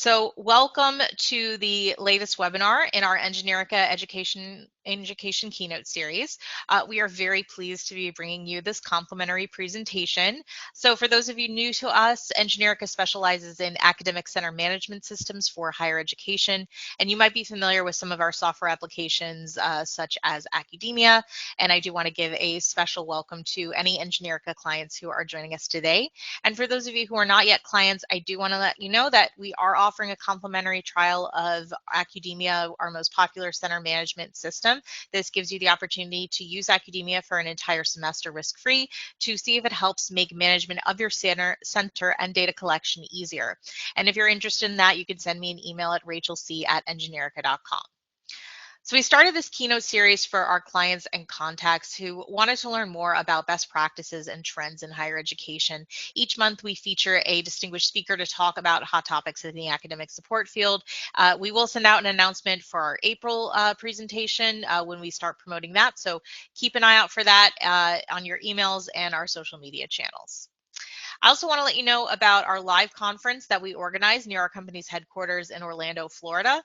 So welcome to the latest webinar in our Engineerica Education Keynote series. We are very pleased to be bringing you this complimentary presentation. So for those of you new to us, Engineerica specializes in academic center management systems for higher education, and you might be familiar with some of our software applications such as Academia, and I do want to give a special welcome to any Engineerica clients who are joining us today. And for those of you who are not yet clients, I do want to let you know that we are offering a complimentary trial of Academia, our most popular center management system. This gives you the opportunity to use Academia for an entire semester risk-free to see if it helps make management of your center and data collection easier. And if you're interested in that, you can send me an email at rachelc@engineerica.com. So we started this keynote series for our clients and contacts who wanted to learn more about best practices and trends in higher education. Each month we feature a distinguished speaker to talk about hot topics in the academic support field. We will send out an announcement for our April presentation when we start promoting that. So keep an eye out for that on your emails and our social media channels. I also want to let you know about our live conference that we organize near our company's headquarters in Orlando, Florida,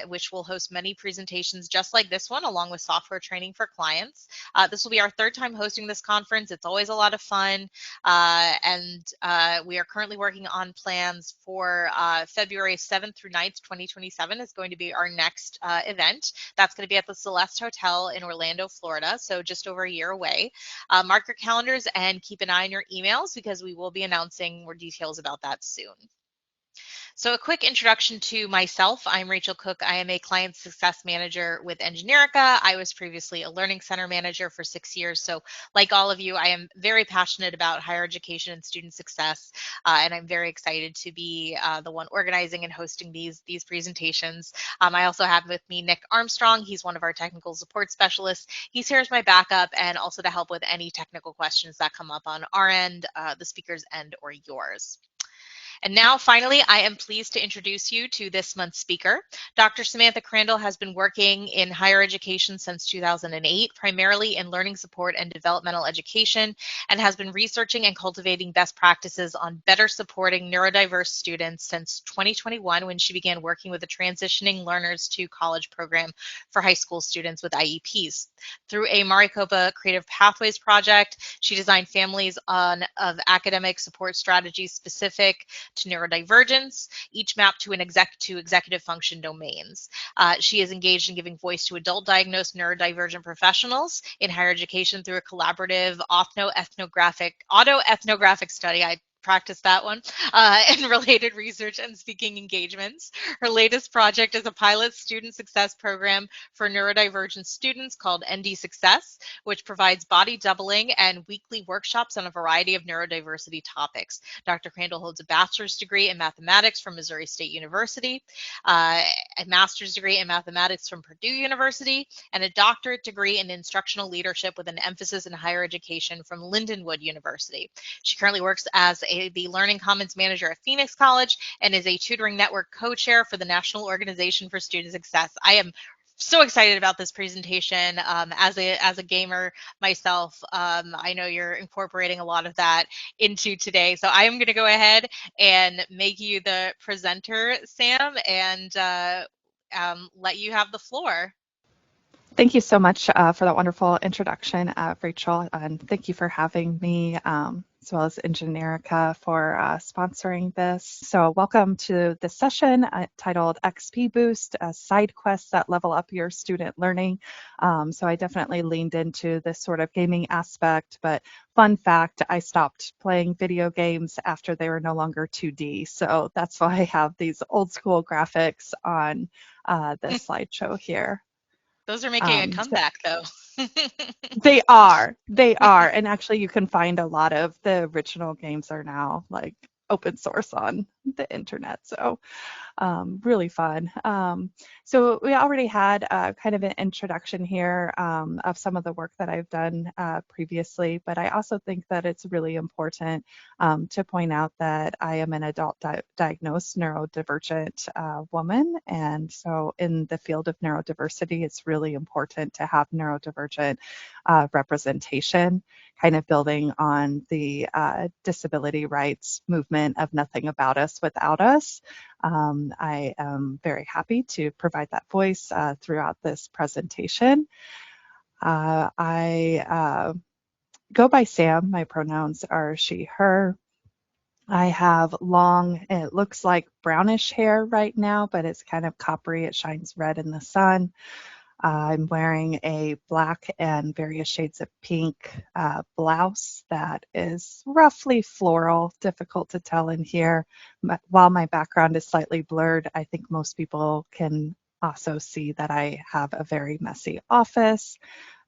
which will host many presentations just like this one, along with software training for clients. This will be our third time hosting this conference. It's always a lot of fun, and we are currently working on plans for February 7th through 9th, 2027 is going to be our next event. That's going to be at the Celeste Hotel in Orlando, Florida, so just over a year away. Mark your calendars and keep an eye on your emails because we will be announcing more details about that soon. So a quick introduction to myself. I'm Rachel Cook. I am a client success manager with Engineerica. I was previously a learning center manager for 6 years. So like all of you, I am very passionate about higher education and student success. And I'm very excited to be the one organizing and hosting these presentations. I also have with me Nick Armstrong. He's one of our technical support specialists. He's here as my backup and also to help with any technical questions that come up on our end, the speaker's end, or yours. And now, finally, I am pleased to introduce you to this month's speaker. Dr. Samantha Crandall has been working in higher education since 2008, primarily in learning support and developmental education, and has been researching and cultivating best practices on better supporting neurodiverse students since 2021, when she began working with the Transitioning Learners to College program for high school students with IEPs. Through a Maricopa Creative Pathways project, she designed families of academic support strategies specific to neurodivergence, each mapped to executive function domains. She is engaged in giving voice to adult diagnosed neurodivergent professionals in higher education through a collaborative autoethnographic study. I practiced that one, and related research and speaking engagements. Her latest project is a pilot student success program for neurodivergent students called ND Success, which provides body doubling and weekly workshops on a variety of neurodiversity topics. Dr. Crandall holds a bachelor's degree in mathematics from Missouri State University, a master's degree in mathematics from Purdue University, and a doctorate degree in instructional leadership with an emphasis in higher education from Lindenwood University. She currently works as the Learning Commons Manager at Phoenix College and is a tutoring network co-chair for the National Organization for Student Success. I am so excited about this presentation. As a gamer myself, I know you're incorporating a lot of that into today. So I am going to go ahead and make you the presenter, Sam, and let you have the floor. Thank you so much for that wonderful introduction, Rachel, and thank you for having me, as well as Engineerica for sponsoring this. So welcome to this session titled XP Boost, Side Quests that Level Up Your Student Learning. So I definitely leaned into this sort of gaming aspect, but fun fact, I stopped playing video games after they were no longer 2D. So that's why I have these old school graphics on this slideshow here. Those are making a comeback, though. They are. And actually, you can find a lot of the original games are now like open source on the internet. So really fun. So we already had kind of an introduction here of some of the work that I've done previously, but I also think that it's really important to point out that I am an adult diagnosed neurodivergent woman. And so in the field of neurodiversity, it's really important to have neurodivergent representation. kind of building on the disability rights movement of nothing about us without us. I am very happy to provide that voice throughout this presentation. I go by Sam. My pronouns are she, her. I have long, it looks like brownish hair right now, but it's kind of coppery. It shines red in the sun. I'm wearing a black and various shades of pink blouse that is roughly floral, difficult to tell in here. While my background is slightly blurred, I think most people can also see that I have a very messy office.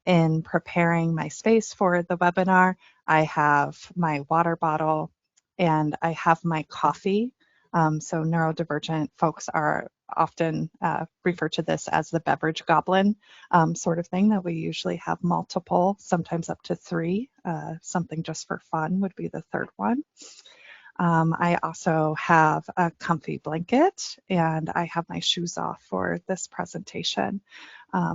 In preparing my space for the webinar, I have my water bottle and I have my coffee. So neurodivergent folks are often refer to this as the beverage goblin sort of thing, that we usually have multiple, sometimes up to 3. Something just for fun would be the third one. I also have a comfy blanket and I have my shoes off for this presentation.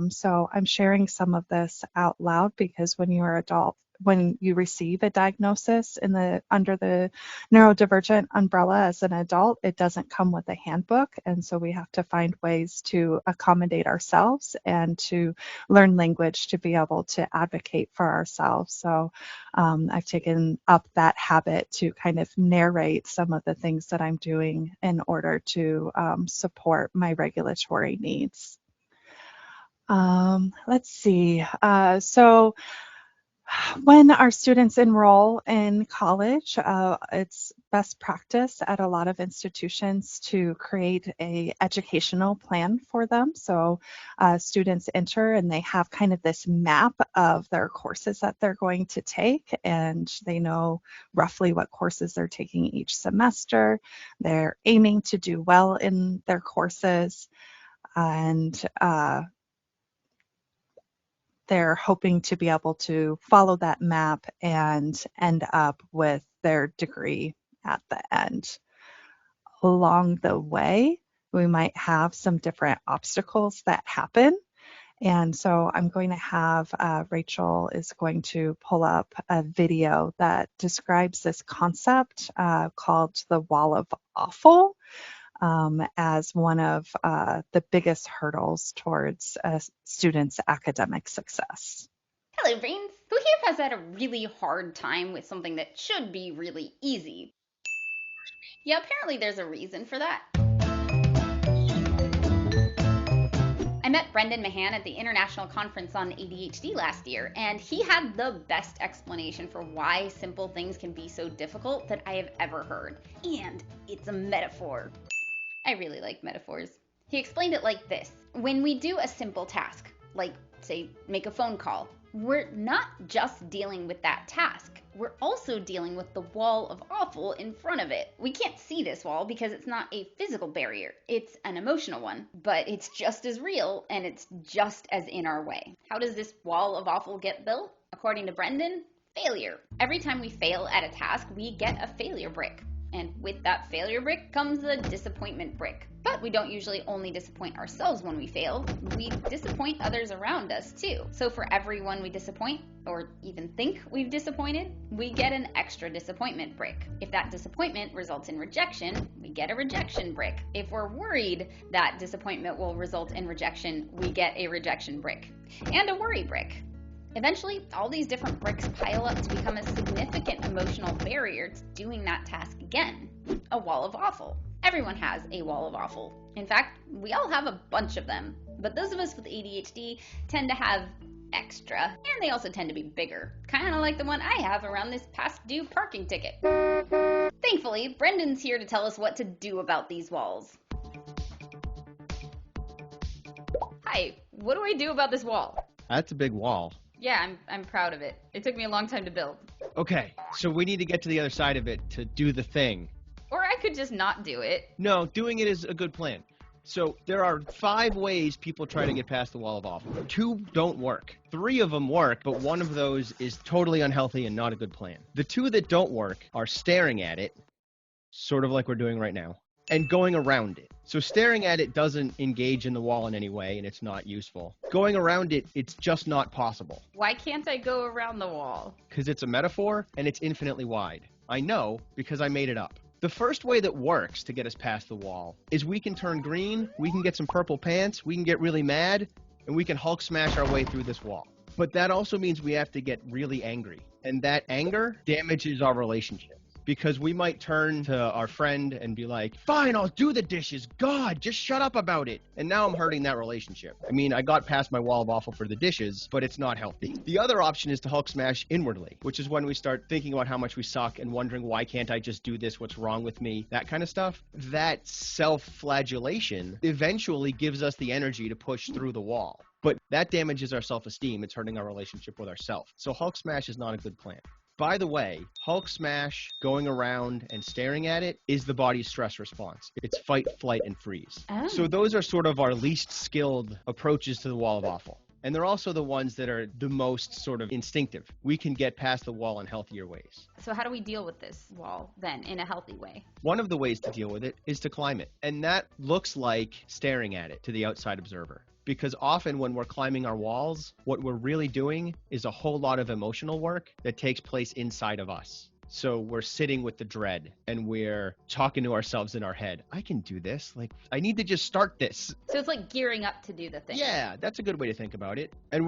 So I'm sharing some of this out loud because when you're adult, when you receive a diagnosis under the neurodivergent umbrella as an adult, it doesn't come with a handbook. And so we have to find ways to accommodate ourselves and to learn language to be able to advocate for ourselves. So I've taken up that habit to kind of narrate some of the things that I'm doing in order to support my regulatory needs. Let's see. So when our students enroll in college, it's best practice at a lot of institutions to create an educational plan for them. So students enter and they have kind of this map of their courses that they're going to take, and they know roughly what courses they're taking each semester. They're aiming to do well in their courses, and they're hoping to be able to follow that map and end up with their degree at the end. Along the way, we might have some different obstacles that happen. And so I'm going to have Rachel is going to pull up a video that describes this concept called the wall of awful. As one of the biggest hurdles towards a student's academic success. Hello, brains! Who here has had a really hard time with something that should be really easy? Yeah, apparently there's a reason for that. I met Brendan Mahan at the International Conference on ADHD last year, and he had the best explanation for why simple things can be so difficult that I have ever heard. And it's a metaphor. I really like metaphors. He explained it like this. When we do a simple task, like, say, make a phone call, we're not just dealing with that task. We're also dealing with the wall of awful in front of it. We can't see this wall because it's not a physical barrier. It's an emotional one, but it's just as real and it's just as in our way. How does this wall of awful get built? According to Brendan, failure. Every time we fail at a task, we get a failure brick. And with that failure brick comes a disappointment brick. But we don't usually only disappoint ourselves when we fail. We disappoint others around us too. So for everyone we disappoint, or even think we've disappointed, we get an extra disappointment brick. If that disappointment results in rejection, we get a rejection brick. If we're worried that disappointment will result in rejection, we get a rejection brick. And a worry brick. Eventually, all these different bricks pile up to become a significant emotional barrier to doing that task again. A wall of awful. Everyone has a wall of awful. In fact, we all have a bunch of them. But those of us with ADHD tend to have extra, and they also tend to be bigger. Kind of like the one I have around this past due parking ticket. Thankfully, Brendan's here to tell us what to do about these walls. Hi, what do I do about this wall? That's a big wall. Yeah, I'm proud of it. It took me a long time to build. Okay, so we need to get to the other side of it to do the thing. Or I could just not do it. No, doing it is a good plan. So there are 5 ways people try to get past the wall of awful. 2 don't work. 3 of them work, but one of those is totally unhealthy and not a good plan. The 2 that don't work are staring at it, sort of like we're doing right now, and going around it. So staring at it doesn't engage in the wall in any way, and it's not useful. Going around it, it's just not possible. Why can't I go around the wall? Because it's a metaphor and it's infinitely wide. I know because I made it up. The first way that works to get us past the wall is we can turn green, we can get some purple pants, we can get really mad, and we can Hulk smash our way through this wall. But that also means we have to get really angry. And that anger damages our relationship. Because we might turn to our friend and be like, fine, I'll do the dishes. God, just shut up about it. And now I'm hurting that relationship. I mean, I got past my wall of awful for the dishes, but it's not healthy. The other option is to Hulk smash inwardly, which is when we start thinking about how much we suck and wondering, why can't I just do this? What's wrong with me? That kind of stuff. That self-flagellation eventually gives us the energy to push through the wall. But that damages our self-esteem. It's hurting our relationship with ourselves. So Hulk smash is not a good plan. By the way, Hulk smash, going around and staring at it, is the body's stress response. It's fight, flight, and freeze. Oh. So those are sort of our least skilled approaches to the wall of awful. And they're also the ones that are the most sort of instinctive. We can get past the wall in healthier ways. So how do we deal with this wall then in a healthy way? One of the ways to deal with it is to climb it. And that looks like staring at it to the outside observer. Because often when we're climbing our walls, what we're really doing is a whole lot of emotional work that takes place inside of us. So we're sitting with the dread and we're talking to ourselves in our head. I can do this. Like, I need to just start this. So it's like gearing up to do the thing. Yeah, that's a good way to think about it. And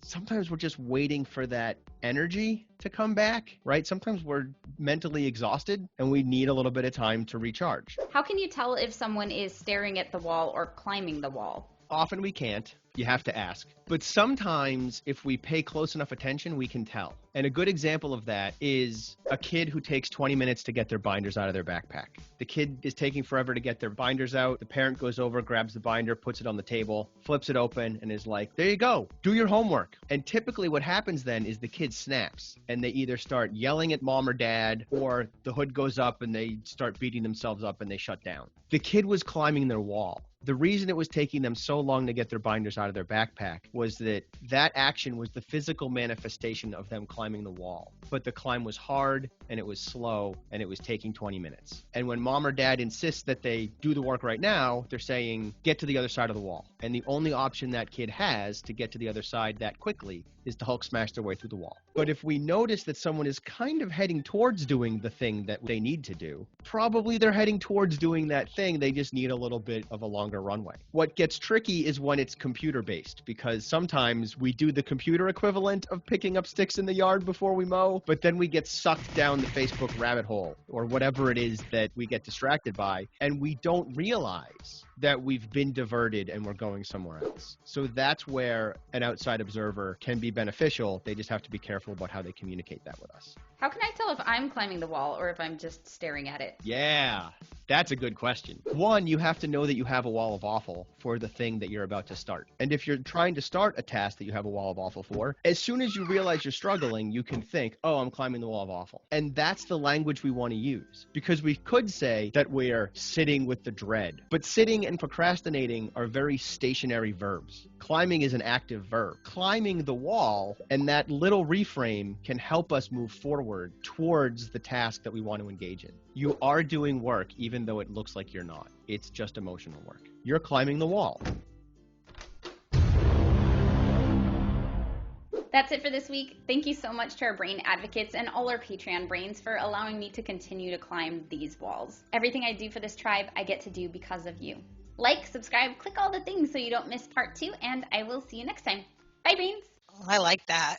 sometimes we're just waiting for that energy to come back, right? Sometimes we're mentally exhausted and we need a little bit of time to recharge. How can you tell if someone is staring at the wall or climbing the wall? Often we can't. You have to ask. But sometimes if we pay close enough attention, we can tell. And a good example of that is a kid who takes 20 minutes to get their binders out of their backpack. The kid is taking forever to get their binders out. The parent goes over, grabs the binder, puts it on the table, flips it open, and is like, there you go, do your homework. And typically what happens then is the kid snaps and they either start yelling at mom or dad, or the hood goes up and they start beating themselves up and they shut down. The kid was climbing their wall. The reason it was taking them so long to get their binders out of their backpack was that action was the physical manifestation of them climbing the wall. But the climb was hard and it was slow and it was taking 20 minutes. And when mom or dad insists that they do the work right now, they're saying, get to the other side of the wall. And the only option that kid has to get to the other side that quickly is to Hulk smash their way through the wall. But if we notice that someone is kind of heading towards doing the thing that they need to do, probably they're heading towards doing that thing. They just need a little bit of a longer runway. What gets tricky is when it's computer-based, because sometimes we do the computer equivalent of picking up sticks in the yard before we mow, but then we get sucked down the Facebook rabbit hole or whatever it is that we get distracted by, and we don't realize that we've been diverted and we're going somewhere else. So that's where an outside observer can be beneficial. They just have to be careful about how they communicate that with us. How can I tell if I'm climbing the wall or if I'm just staring at it? Yeah, that's a good question. One, you have to know that you have a wall of awful for the thing that you're about to start. And if you're trying to start a task that you have a wall of awful for, as soon as you realize you're struggling, you can think, oh, I'm climbing the wall of awful. And that's the language we want to use, because we could say that we're sitting with the dread. But sitting and procrastinating are very stationary verbs. Climbing is an active verb. Climbing the wall and that little reframe can help us move forward towards the task that we want to engage in. You are doing work even though it looks like you're not. It's just emotional work. You're climbing the wall. That's it for this week. Thank you so much to our brain advocates and all our Patreon brains for allowing me to continue to climb these walls. Everything I do for this tribe, I get to do because of you. Like, subscribe, click all the things so you don't miss part 2, and I will see you next time. Bye, brains! I like that.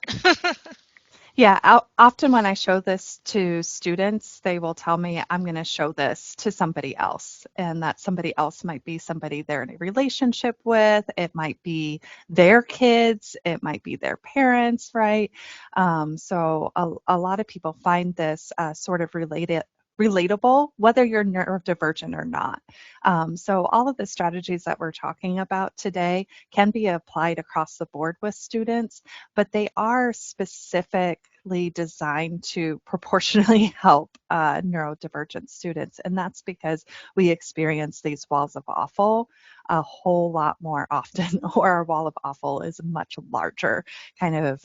Yeah, often when I show this to students, they will tell me I'm going to show this to somebody else, and that somebody else might be somebody they're in a relationship with. It might be their kids. It might be their parents, right? So a lot of people find this sort of relatable, whether you're neurodivergent or not. So all of the strategies that we're talking about today can be applied across the board with students, but they are specifically designed to proportionally help neurodivergent students. And that's because we experience these walls of awful a whole lot more often, or our wall of awful is much larger, kind of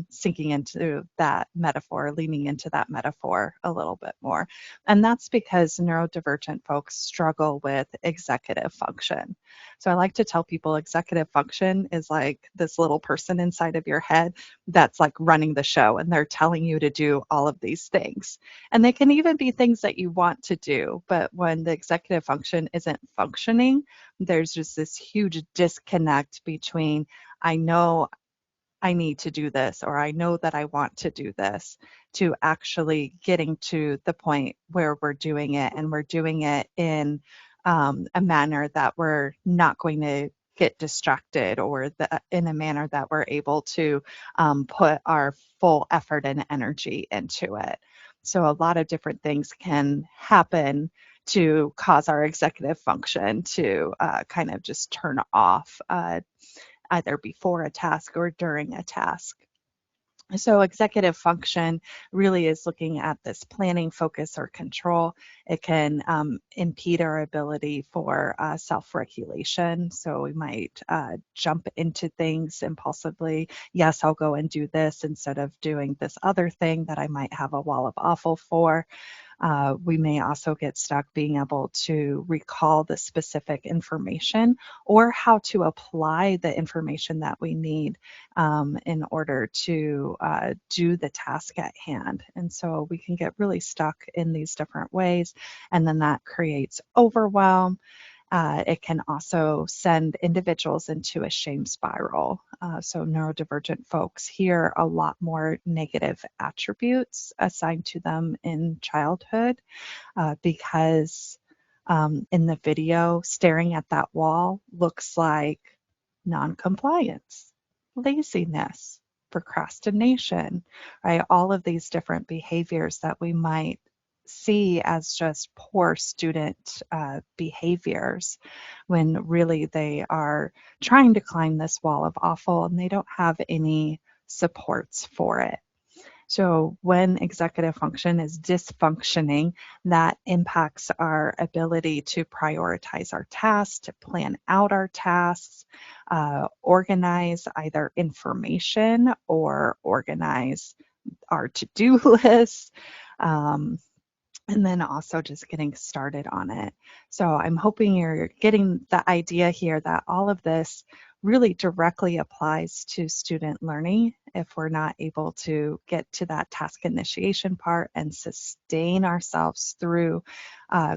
sinking into that metaphor, leaning into that metaphor a little bit more. And that's because neurodivergent folks struggle with executive function. So I like to tell people executive function is like this little person inside of your head that's like running the show, and they're telling you to do all of these things. And they can even be things that you want to do, but when the executive function isn't functioning, there's just this huge disconnect between I know I need to do this, or I know that I want to do this, to actually getting to the point where we're doing it, and we're doing it in a manner that we're not going to get distracted, or in a manner that we're able to put our full effort and energy into it. So a lot of different things can happen to cause our executive function to kind of just turn off, either before a task or during a task. So executive function really is looking at this planning, focus, or control. It can impede our ability for self-regulation. So we might jump into things impulsively. Yes, I'll go and do this instead of doing this other thing that I might have a wall of awful for. We may also get stuck being able to recall the specific information, or how to apply the information that we need in order to do the task at hand. And so we can get really stuck in these different ways, and then that creates overwhelm. It can also send individuals into a shame spiral. So neurodivergent folks hear a lot more negative attributes assigned to them in childhood, because in the video, staring at that wall looks like noncompliance, laziness, procrastination, right? All of these different behaviors that we might see as just poor student behaviors, when really they are trying to climb this wall of awful and they don't have any supports for it. So when executive function is dysfunctioning, that impacts our ability to prioritize our tasks, to plan out our tasks, organize either information or organize our to-do list. And then also just getting started on it. So I'm hoping you're getting the idea here that all of this really directly applies to student learning. If we're not able to get to that task initiation part and sustain ourselves through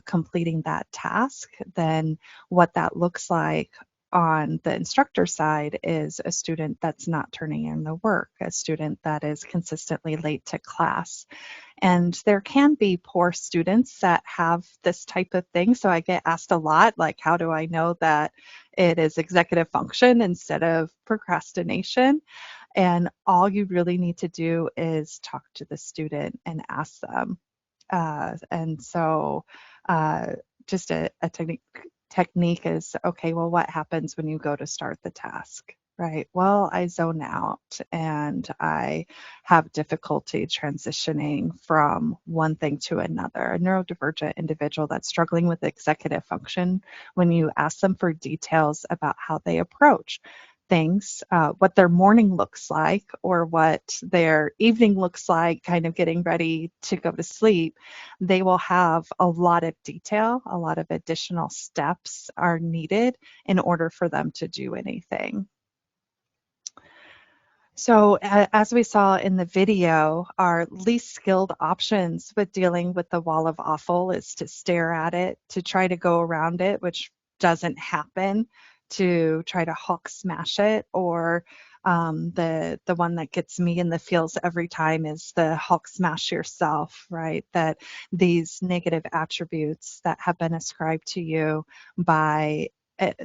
completing that task, then what that looks like on the instructor side is a student that's not turning in the work, a student that is consistently late to class. And there can be poor students that have this type of thing. So I get asked a lot, like, how do I know that it is executive function instead of procrastination? And all you really need to do is talk to the student and ask them. And so just a technique is, okay, well, what happens when you go to start the task? Right. Well, I zone out and I have difficulty transitioning from one thing to another. A neurodivergent individual that's struggling with executive function, when you ask them for details about how they approach things, what their morning looks like or what their evening looks like, kind of getting ready to go to sleep, they will have a lot of detail, a lot of additional steps are needed in order for them to do anything. So as we saw in the video, our least skilled options with dealing with the wall of awful is to stare at it, to try to go around it, which doesn't happen, to try to Hulk smash it, or the one that gets me in the feels every time is the Hulk smash yourself, right? That these negative attributes that have been ascribed to you by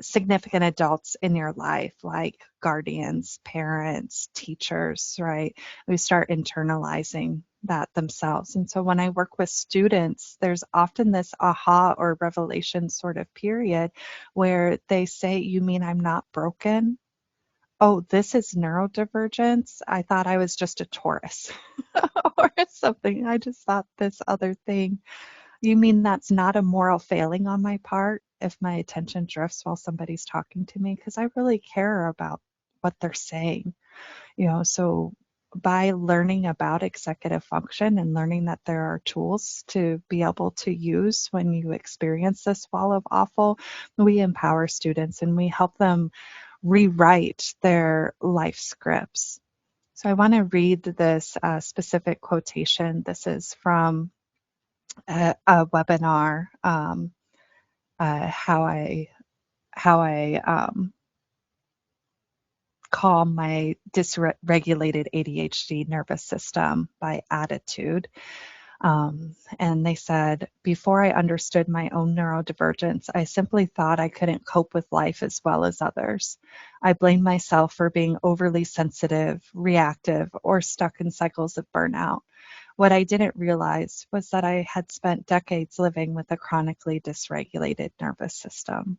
significant adults in your life, like guardians, parents, teachers, right? We start internalizing that themselves. And so when I work with students, there's often this aha or revelation sort of period where they say, you mean I'm not broken? Oh, this is neurodivergence. I thought I was just a Taurus or something. I just thought this other thing. You mean that's not a moral failing on my part? if my attention drifts while somebody's talking to me, because I really care about what they're saying. So by learning about executive function and learning that there are tools to be able to use when you experience this wall of awful, we empower students and we help them rewrite their life scripts. So I want to read this specific quotation. This is from a webinar, how I calm my dysregulated ADHD nervous system by attitude. And they said, before I understood my own neurodivergence, I simply thought I couldn't cope with life as well as others. I blamed myself for being overly sensitive, reactive, or stuck in cycles of burnout. What I didn't realize was that I had spent decades living with a chronically dysregulated nervous system.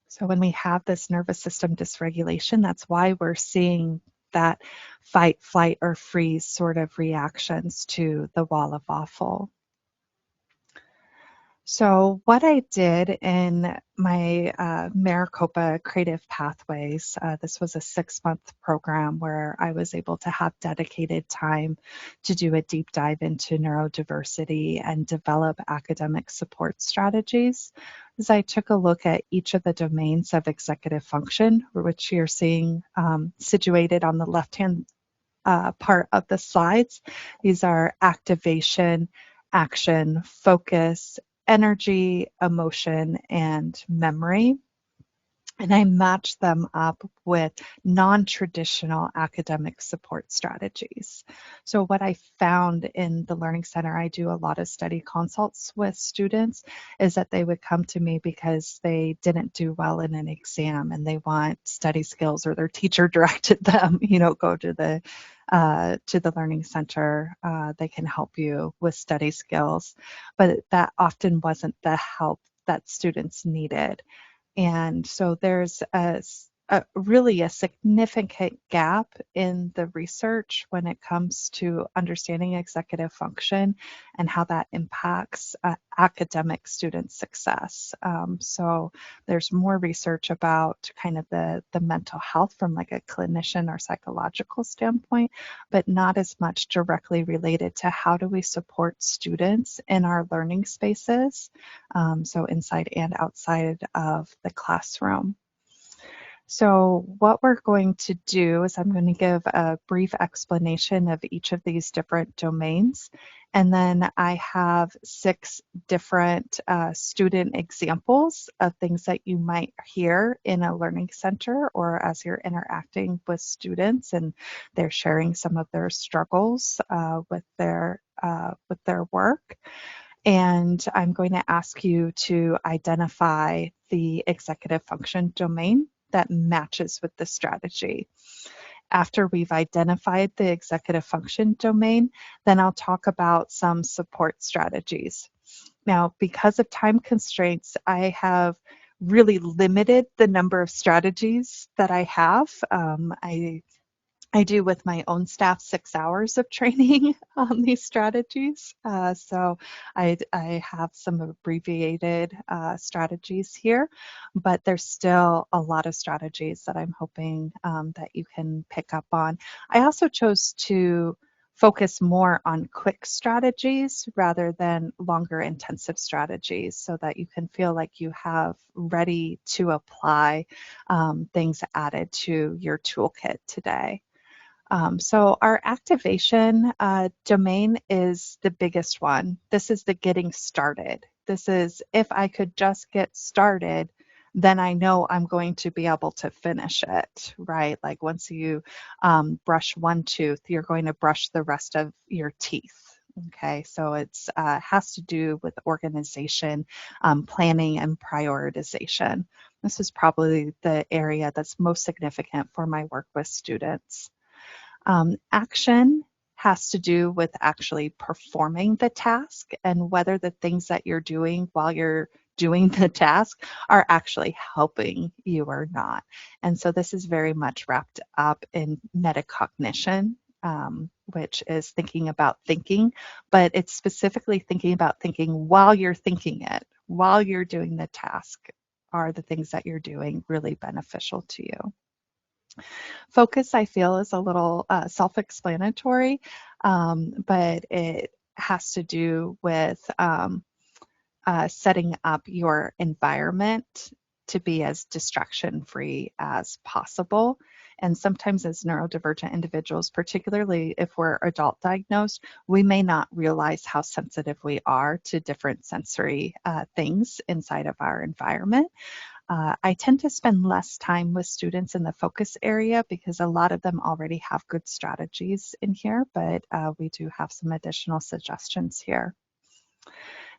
So when we have this nervous system dysregulation, that's why we're seeing that fight, flight, or freeze sort of reactions to the wall of awful. So what I did in my Maricopa Creative Pathways, this was a 6-month program where I was able to have dedicated time to do a deep dive into neurodiversity and develop academic support strategies. Is I took a look at each of the domains of executive function, which you're seeing situated on the left-hand part of the slides. These are activation, action, focus, energy, emotion, and memory. And I match them up with non-traditional academic support strategies. So what I found in the Learning Center, I do a lot of study consults with students, is that they would come to me because they didn't do well in an exam and they want study skills, or their teacher directed them, go to the Learning Center. They can help you with study skills, but that often wasn't the help that students needed. And so there's really a significant gap in the research when it comes to understanding executive function and how that impacts academic student success. So there's more research about kind of the mental health from like a clinician or psychological standpoint, but not as much directly related to how do we support students in our learning spaces, so inside and outside of the classroom. So what we're going to do is I'm going to give a brief explanation of each of these different domains. And then I have 6 different student examples of things that you might hear in a learning center or as you're interacting with students and they're sharing some of their struggles with their work. And I'm going to ask you to identify the executive function domain that matches with the strategy. After we've identified the executive function domain, then I'll talk about some support strategies. Now, because of time constraints, I have really limited the number of strategies that I have. I do with my own staff 6 hours of training on these strategies. So I have some abbreviated strategies here, but there's still a lot of strategies that I'm hoping that you can pick up on. I also chose to focus more on quick strategies rather than longer intensive strategies so that you can feel like you have ready to apply things added to your toolkit today. So our activation domain is the biggest one. This is the getting started. This is if I could just get started, then I know I'm going to be able to finish it, right? Like once you brush one tooth, you're going to brush the rest of your teeth. Okay, so it's has to do with organization, planning, and prioritization. This is probably the area that's most significant for my work with students. Action has to do with actually performing the task and whether the things that you're doing while you're doing the task are actually helping you or not. And so this is very much wrapped up in metacognition, which is thinking about thinking, but it's specifically thinking about thinking while you're thinking it, while you're doing the task. are the things that you're doing really beneficial to you? Focus, I feel, is a little self-explanatory, but it has to do with setting up your environment to be as distraction-free as possible. And sometimes as neurodivergent individuals, particularly if we're adult diagnosed, we may not realize how sensitive we are to different sensory things inside of our environment. I tend to spend less time with students in the focus area because a lot of them already have good strategies in here, but we do have some additional suggestions here.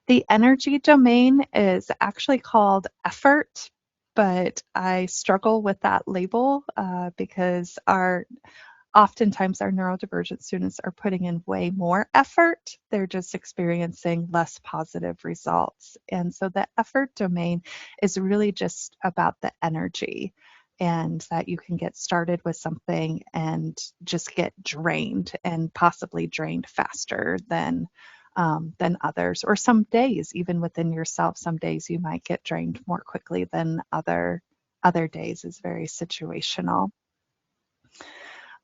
The energy domain is actually called effort, but I struggle with that label because oftentimes our neurodivergent students are putting in way more effort. They're just experiencing less positive results. And so the effort domain is really just about the energy, and that you can get started with something and just get drained, and possibly drained faster than others. Or some days, even within yourself, some days you might get drained more quickly than other days. Is very situational.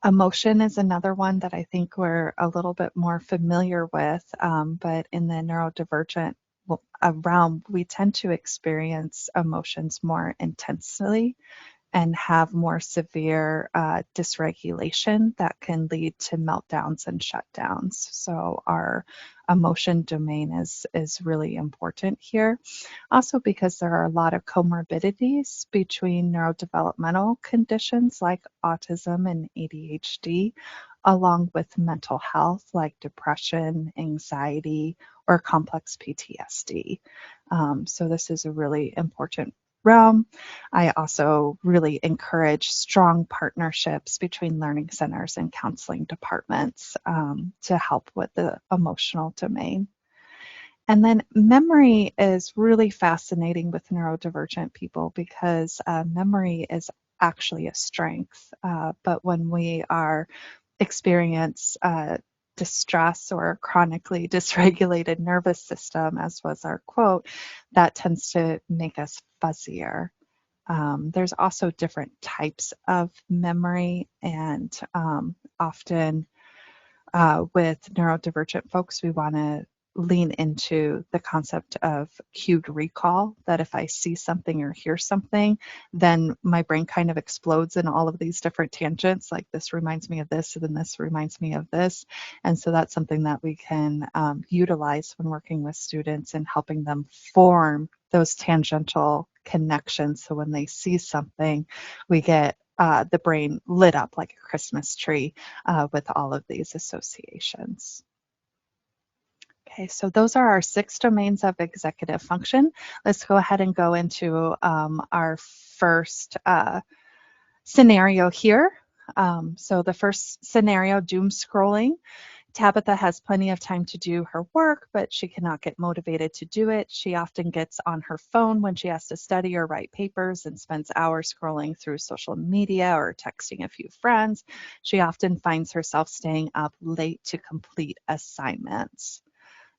Emotion is another one that I think we're a little bit more familiar with, but in the neurodivergent realm, we tend to experience emotions more intensely and have more severe dysregulation that can lead to meltdowns and shutdowns. So our emotion domain is really important here. Also because there are a lot of comorbidities between neurodevelopmental conditions like autism and ADHD, along with mental health like depression, anxiety, or complex PTSD. So this is a really important realm. I also really encourage strong partnerships between learning centers and counseling departments to help with the emotional domain. And then memory is really fascinating with neurodivergent people because memory is actually a strength. But when we experience distress or chronically dysregulated nervous system, as was our quote, that tends to make us fuzzier. There's also different types of memory, and often with neurodivergent folks, we want to lean into the concept of cued recall, that if I see something or hear something, then my brain kind of explodes in all of these different tangents, like this reminds me of this, and then this reminds me of this. And so that's something that we can utilize when working with students and helping them form those tangential connections. So when they see something, we get the brain lit up like a Christmas tree with all of these associations. Okay, so those are our 6 domains of executive function. Let's go ahead and go into our first scenario here. So the first scenario, doom scrolling. Tabitha has plenty of time to do her work, but she cannot get motivated to do it. She often gets on her phone when she has to study or write papers and spends hours scrolling through social media or texting a few friends. She often finds herself staying up late to complete assignments.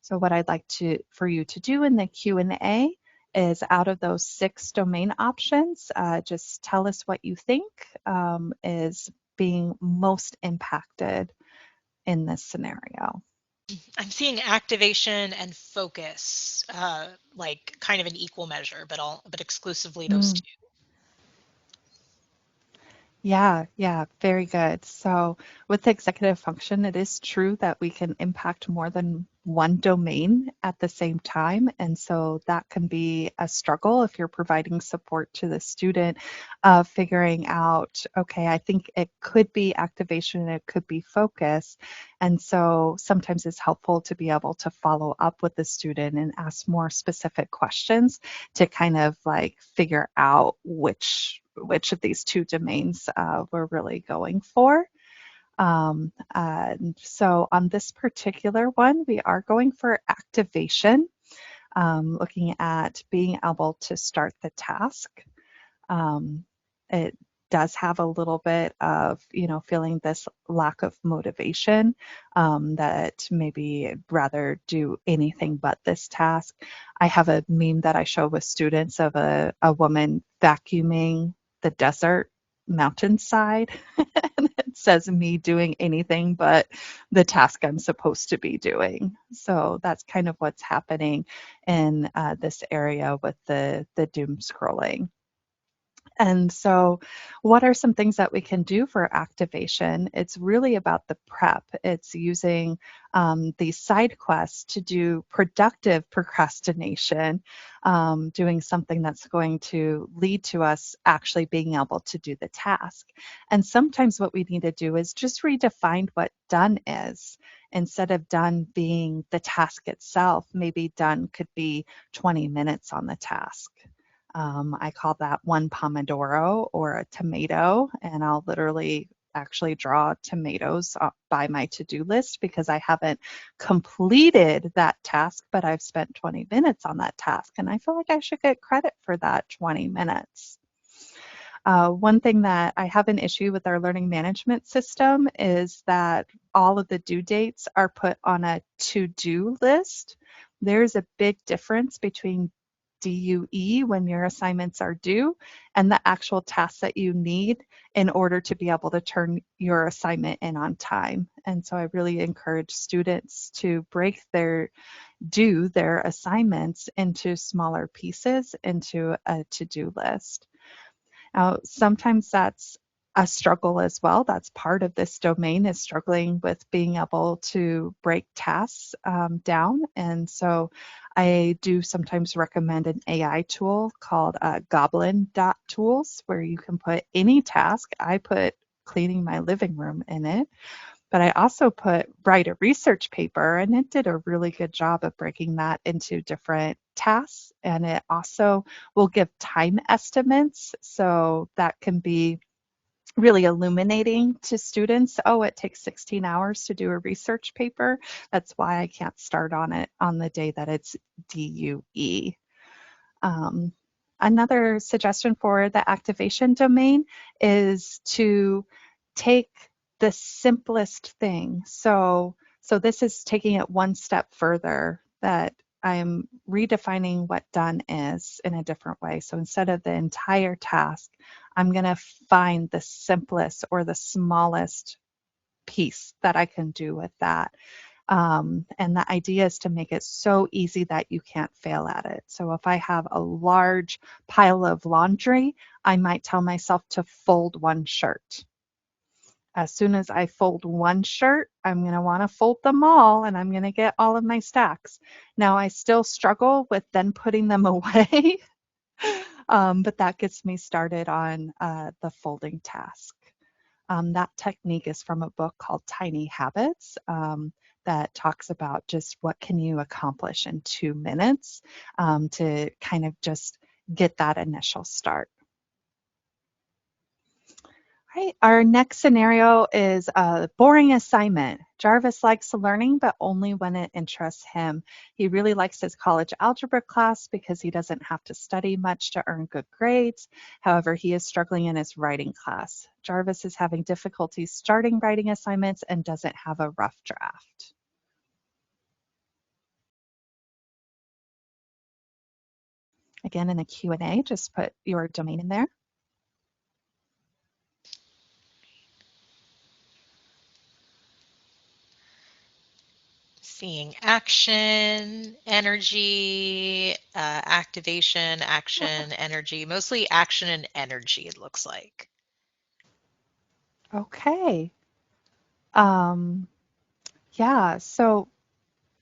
So what I'd like for you to do in the Q&A is, out of those 6 domain options, just tell us what you think is being most impacted in this scenario. I'm seeing activation and focus, like kind of an equal measure, but exclusively those two. Yeah, very good. So with executive function, it is true that we can impact more than one domain at the same time. And so that can be a struggle if you're providing support to the student of figuring out, okay, I think it could be activation and it could be focus. And so sometimes it's helpful to be able to follow up with the student and ask more specific questions to kind of like figure out which of these 2 domains we're really going for. And so on this particular one, we are going for activation, looking at being able to start the task. does have a little bit of, feeling this lack of motivation, that maybe rather do anything but this task. I have a meme that I show with students of a woman vacuuming the desert mountainside. And it says me doing anything but the task I'm supposed to be doing. So that's kind of what's happening in this area with the doom scrolling. And so, what are some things that we can do for activation? It's really about the prep. It's using these side quests to do productive procrastination, doing something that's going to lead to us actually being able to do the task. And sometimes what we need to do is just redefine what done is. Instead of done being the task itself, maybe done could be 20 minutes on the task. I call that one pomodoro or a tomato, and I'll literally actually draw tomatoes by my to-do list because I haven't completed that task, but I've spent 20 minutes on that task, and I feel like I should get credit for that 20 minutes. One thing that I have an issue with our learning management system is that all of the due dates are put on a to-do list. There's a big difference between DUE when your assignments are due and the actual tasks that you need in order to be able to turn your assignment in on time. And so I really encourage students to break their assignments into smaller pieces into a to-do list. Now, sometimes that's a struggle as well. That's part of this domain, is struggling with being able to break tasks down. And so I do sometimes recommend an AI tool called Goblin.tools, where you can put any task. I put cleaning my living room in it, but I also put write a research paper, and it did a really good job of breaking that into different tasks. And it also will give time estimates, so that can be really illuminating to students. Oh, it takes 16 hours to do a research paper. That's why I can't start on it on the day that it's DUE. Another suggestion for the activation domain is to take the simplest thing. So this is taking it one step further, that I'm redefining what done is in a different way. So instead of the entire task, I'm going to find the simplest or the smallest piece that I can do with that. And the idea is to make it so easy that you can't fail at it. So if I have a large pile of laundry, I might tell myself to fold one shirt. As soon as I fold one shirt, I'm going to want to fold them all, and I'm going to get all of my stacks. Now, I still struggle with then putting them away, but that gets me started on the folding task. That technique is from a book called Tiny Habits, that talks about just what can you accomplish in 2 minutes to kind of just get that initial start. Right. Our next scenario is a boring assignment. Jarvis likes learning, but only when it interests him. He really likes his college algebra class because he doesn't have to study much to earn good grades. However, he is struggling in his writing class. Jarvis is having difficulty starting writing assignments and doesn't have a rough draft. Again, in the Q&A, just put your domain in there. Seeing action, energy, activation, action, energy, mostly action and energy, it looks like. Okay. Yeah, so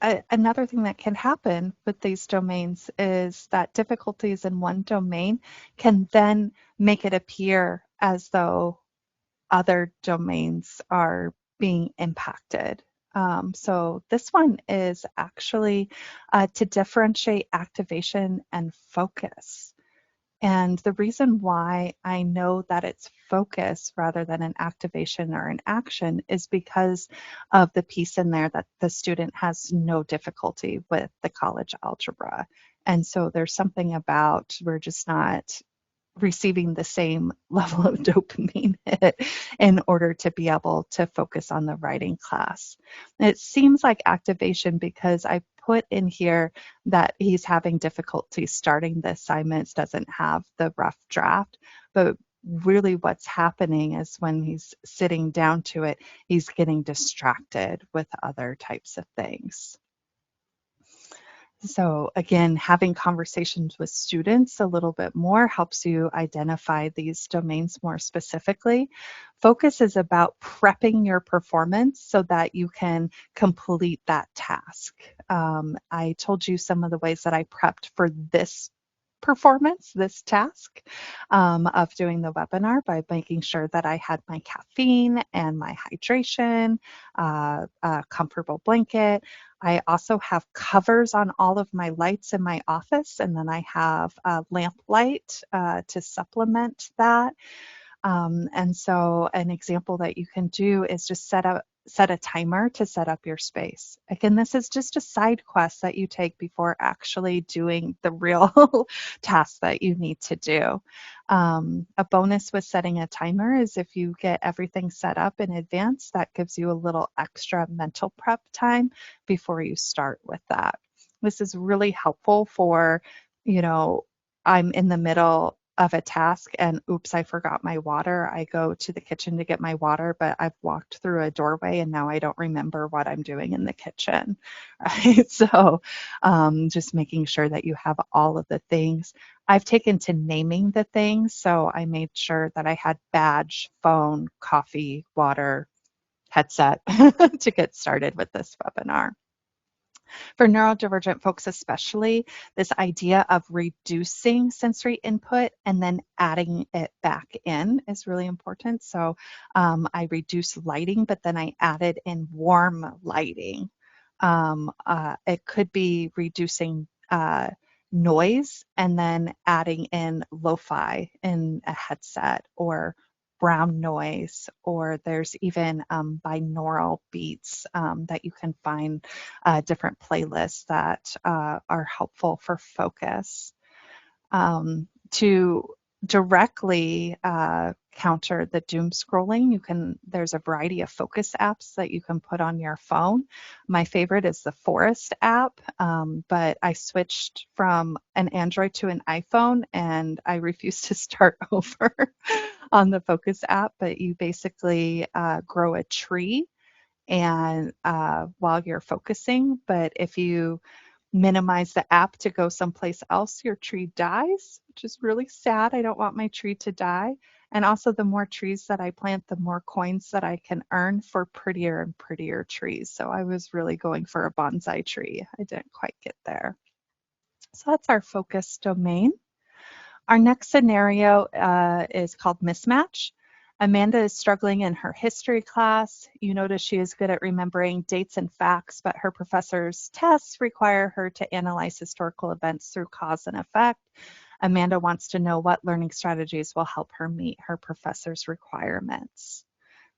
another thing that can happen with these domains is that difficulties in one domain can then make it appear as though other domains are being impacted. So this one is actually to differentiate activation and focus. And the reason why I know that it's focus rather than an activation or an action is because of the piece in there that the student has no difficulty with the college algebra. And so there's something about we're just not receiving the same level of dopamine hit in order to be able to focus on the writing class. It seems like activation because I put in here that he's having difficulty starting the assignments, doesn't have the rough draft, but really what's happening is when he's sitting down to it, he's getting distracted with other types of things. So again, having conversations with students a little bit more helps you identify these domains more specifically. Focus is about prepping your performance so that you can complete that task. I told you some of the ways that I prepped for this performance, this task of doing the webinar by making sure that I had my caffeine and my hydration, a comfortable blanket. I also have covers on all of my lights in my office, and then I have a lamp light to supplement that. And so an example that you can do is just set a timer to set up your space. Again, this is just a side quest that you take before actually doing the real task that you need to do. A bonus with setting a timer is if you get everything set up in advance, that gives you a little extra mental prep time before you start with that. This is really helpful for, I'm in the middle of a task and oops, I forgot my water. I go to the kitchen to get my water, but I've walked through a doorway and now I don't remember what I'm doing in the kitchen, right? So just making sure that you have all of the things. I've taken to naming the things. So I made sure that I had badge, phone, coffee, water, headset to get started with this webinar. For neurodivergent folks especially, this idea of reducing sensory input and then adding it back in is really important. So I reduced lighting, but then I added in warm lighting. It could be reducing noise and then adding in lo-fi in a headset or brown noise, or there's even binaural beats that you can find different playlists that are helpful for focus. To directly counter the doom scrolling, there's a variety of focus apps that you can put on your phone. My favorite is the Forest app, but I switched from an Android to an iPhone and I refuse to start over on the Focus app, but you basically grow a tree and while you're focusing, but if you minimize the app to go someplace else, your tree dies, which is really sad. I don't want my tree to die. And also the more trees that I plant, the more coins that I can earn for prettier and prettier trees. So I was really going for a bonsai tree. I didn't quite get there. So that's our focus domain. Our next scenario is called mismatch. Amanda is struggling in her history class. You notice she is good at remembering dates and facts, but her professor's tests require her to analyze historical events through cause and effect. Amanda wants to know what learning strategies will help her meet her professor's requirements.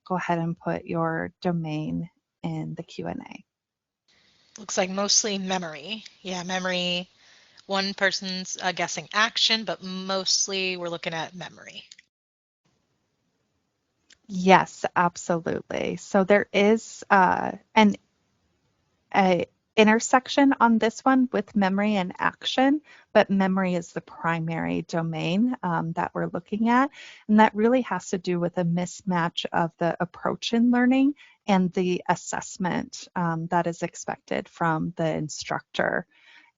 Go ahead and put your domain in the Q&A. Looks like mostly memory. Yeah, memory. One person's guessing action, but mostly we're looking at memory. Yes, absolutely. So there is an intersection on this one with memory and action, but memory is the primary domain that we're looking at. And that really has to do with a mismatch of the approach in learning and the assessment that is expected from the instructor.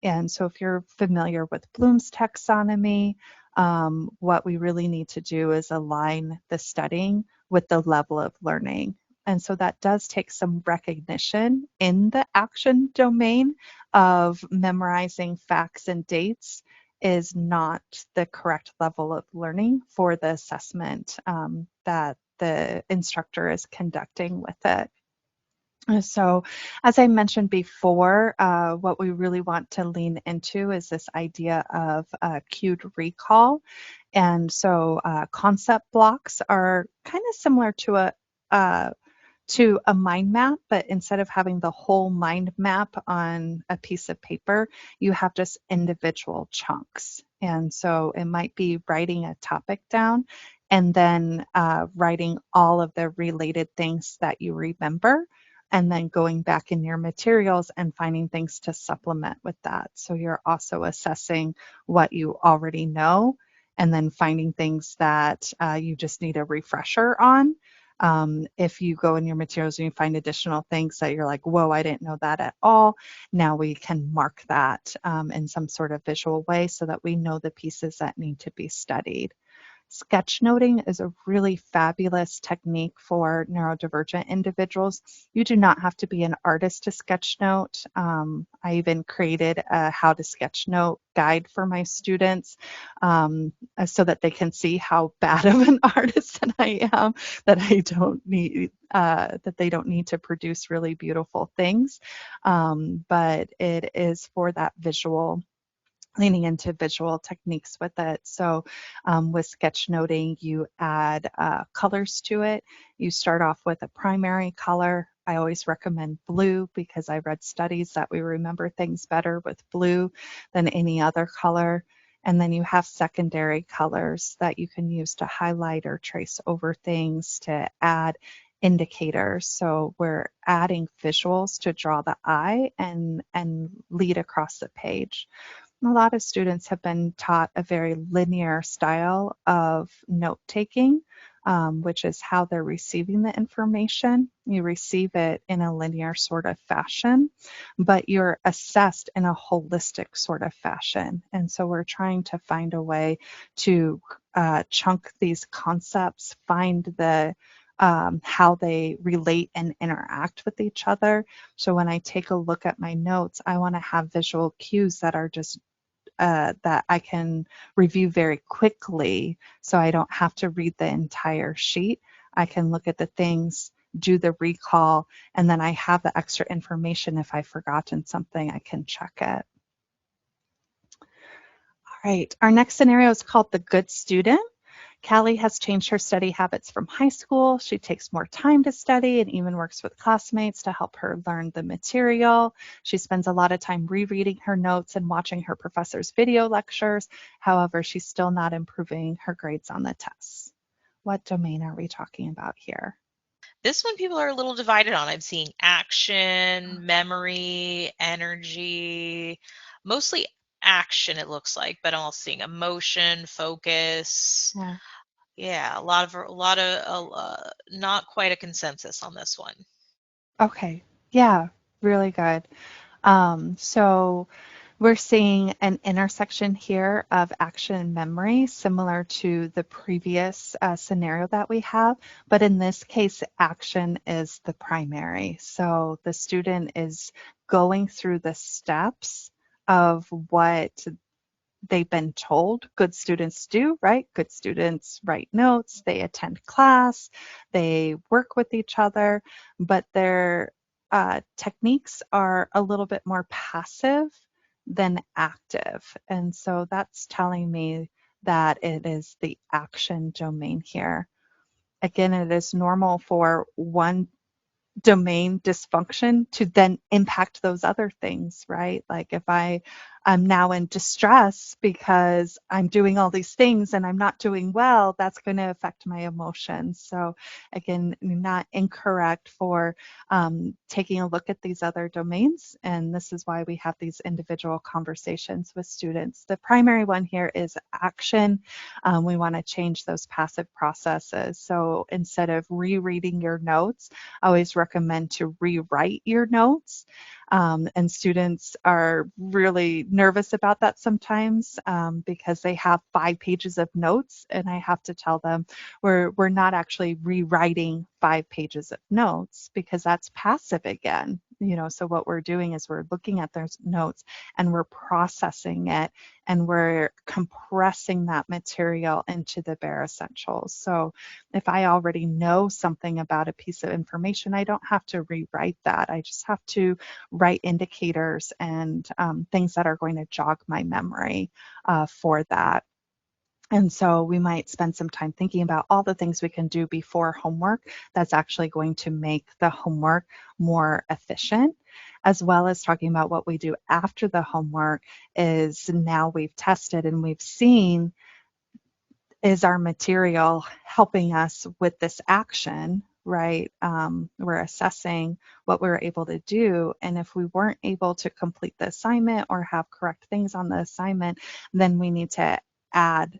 And so if you're familiar with Bloom's taxonomy, what we really need to do is align the studying with the level of learning. And so that does take some recognition in the action domain of memorizing facts and dates is not the correct level of learning for the assessment that the instructor is conducting with it. So as I mentioned before, what we really want to lean into is this idea of cued recall. And so concept blocks are kind of similar to to a mind map, but instead of having the whole mind map on a piece of paper, you have just individual chunks. And so it might be writing a topic down and then writing all of the related things that you remember, and then going back in your materials and finding things to supplement with that. So you're also assessing what you already know and then finding things that you just need a refresher on. If you go in your materials and you find additional things that you're like, whoa, I didn't know that at all, now we can mark that in some sort of visual way so that we know the pieces that need to be studied. Sketchnoting is a really fabulous technique for neurodivergent individuals. You do not have to be an artist to sketchnote. I even created a how to sketchnote guide for my students so that they can see how bad of an artist that I am, that they don't need to produce really beautiful things. But it is for that visual, leaning into visual techniques with it. So with sketchnoting, you add colors to it. You start off with a primary color. I always recommend blue because I read studies that we remember things better with blue than any other color. And then you have secondary colors that you can use to highlight or trace over things, to add indicators. So we're adding visuals to draw the eye and lead across the page. A lot of students have been taught a very linear style of note taking, which is how they're receiving the information. You receive it in a linear sort of fashion, but you're assessed in a holistic sort of fashion. And so we're trying to find a way to chunk these concepts, find the how they relate and interact with each other. So when I take a look at my notes, I want to have visual cues that are just that I can review very quickly, so I don't have to read the entire sheet. I can look at the things, do the recall, and then I have the extra information. If I've forgotten something, I can check it. All right, our next scenario is called the good student. Callie has changed her study habits from high school. She takes more time to study and even works with classmates to help her learn the material. She spends a lot of time rereading her notes and watching her professor's video lectures. However, she's still not improving her grades on the tests. What domain are we talking about here? This one people are a little divided on. I'm seeing action, memory, energy, mostly action it looks like, but I'm also seeing emotion, focus. Yeah, a lot of not quite a consensus on this one. Okay, yeah, really good. So we're seeing an intersection here of action and memory, similar to the previous scenario that we have, but in this case, action is the primary. So the student is going through the steps of what they've been told good students do, right? Good students write notes, they attend class, they work with each other, but their techniques are a little bit more passive than active. And so that's telling me that it is the action domain here. Again, it is normal for one domain dysfunction to then impact those other things, right? Like if I'm now in distress because I'm doing all these things and I'm not doing well, that's going to affect my emotions. So again, not incorrect for taking a look at these other domains. And this is why we have these individual conversations with students. The primary one here is action. We want to change those passive processes. So instead of rereading your notes, I always recommend to rewrite your notes. And students are really nervous about that sometimes because they have 5 pages of notes, and I have to tell them we're not actually rewriting 5 pages of notes because that's passive again. So what we're doing is we're looking at those notes and we're processing it and we're compressing that material into the bare essentials. So if I already know something about a piece of information, I don't have to rewrite that. I just have to write indicators and things that are going to jog my memory for that. And so we might spend some time thinking about all the things we can do before homework that's actually going to make the homework more efficient, as well as talking about what we do after the homework is now we've tested and we've seen, is our material helping us with this action, right? We're assessing what we were able to do. And if we weren't able to complete the assignment or have correct things on the assignment, then we need to add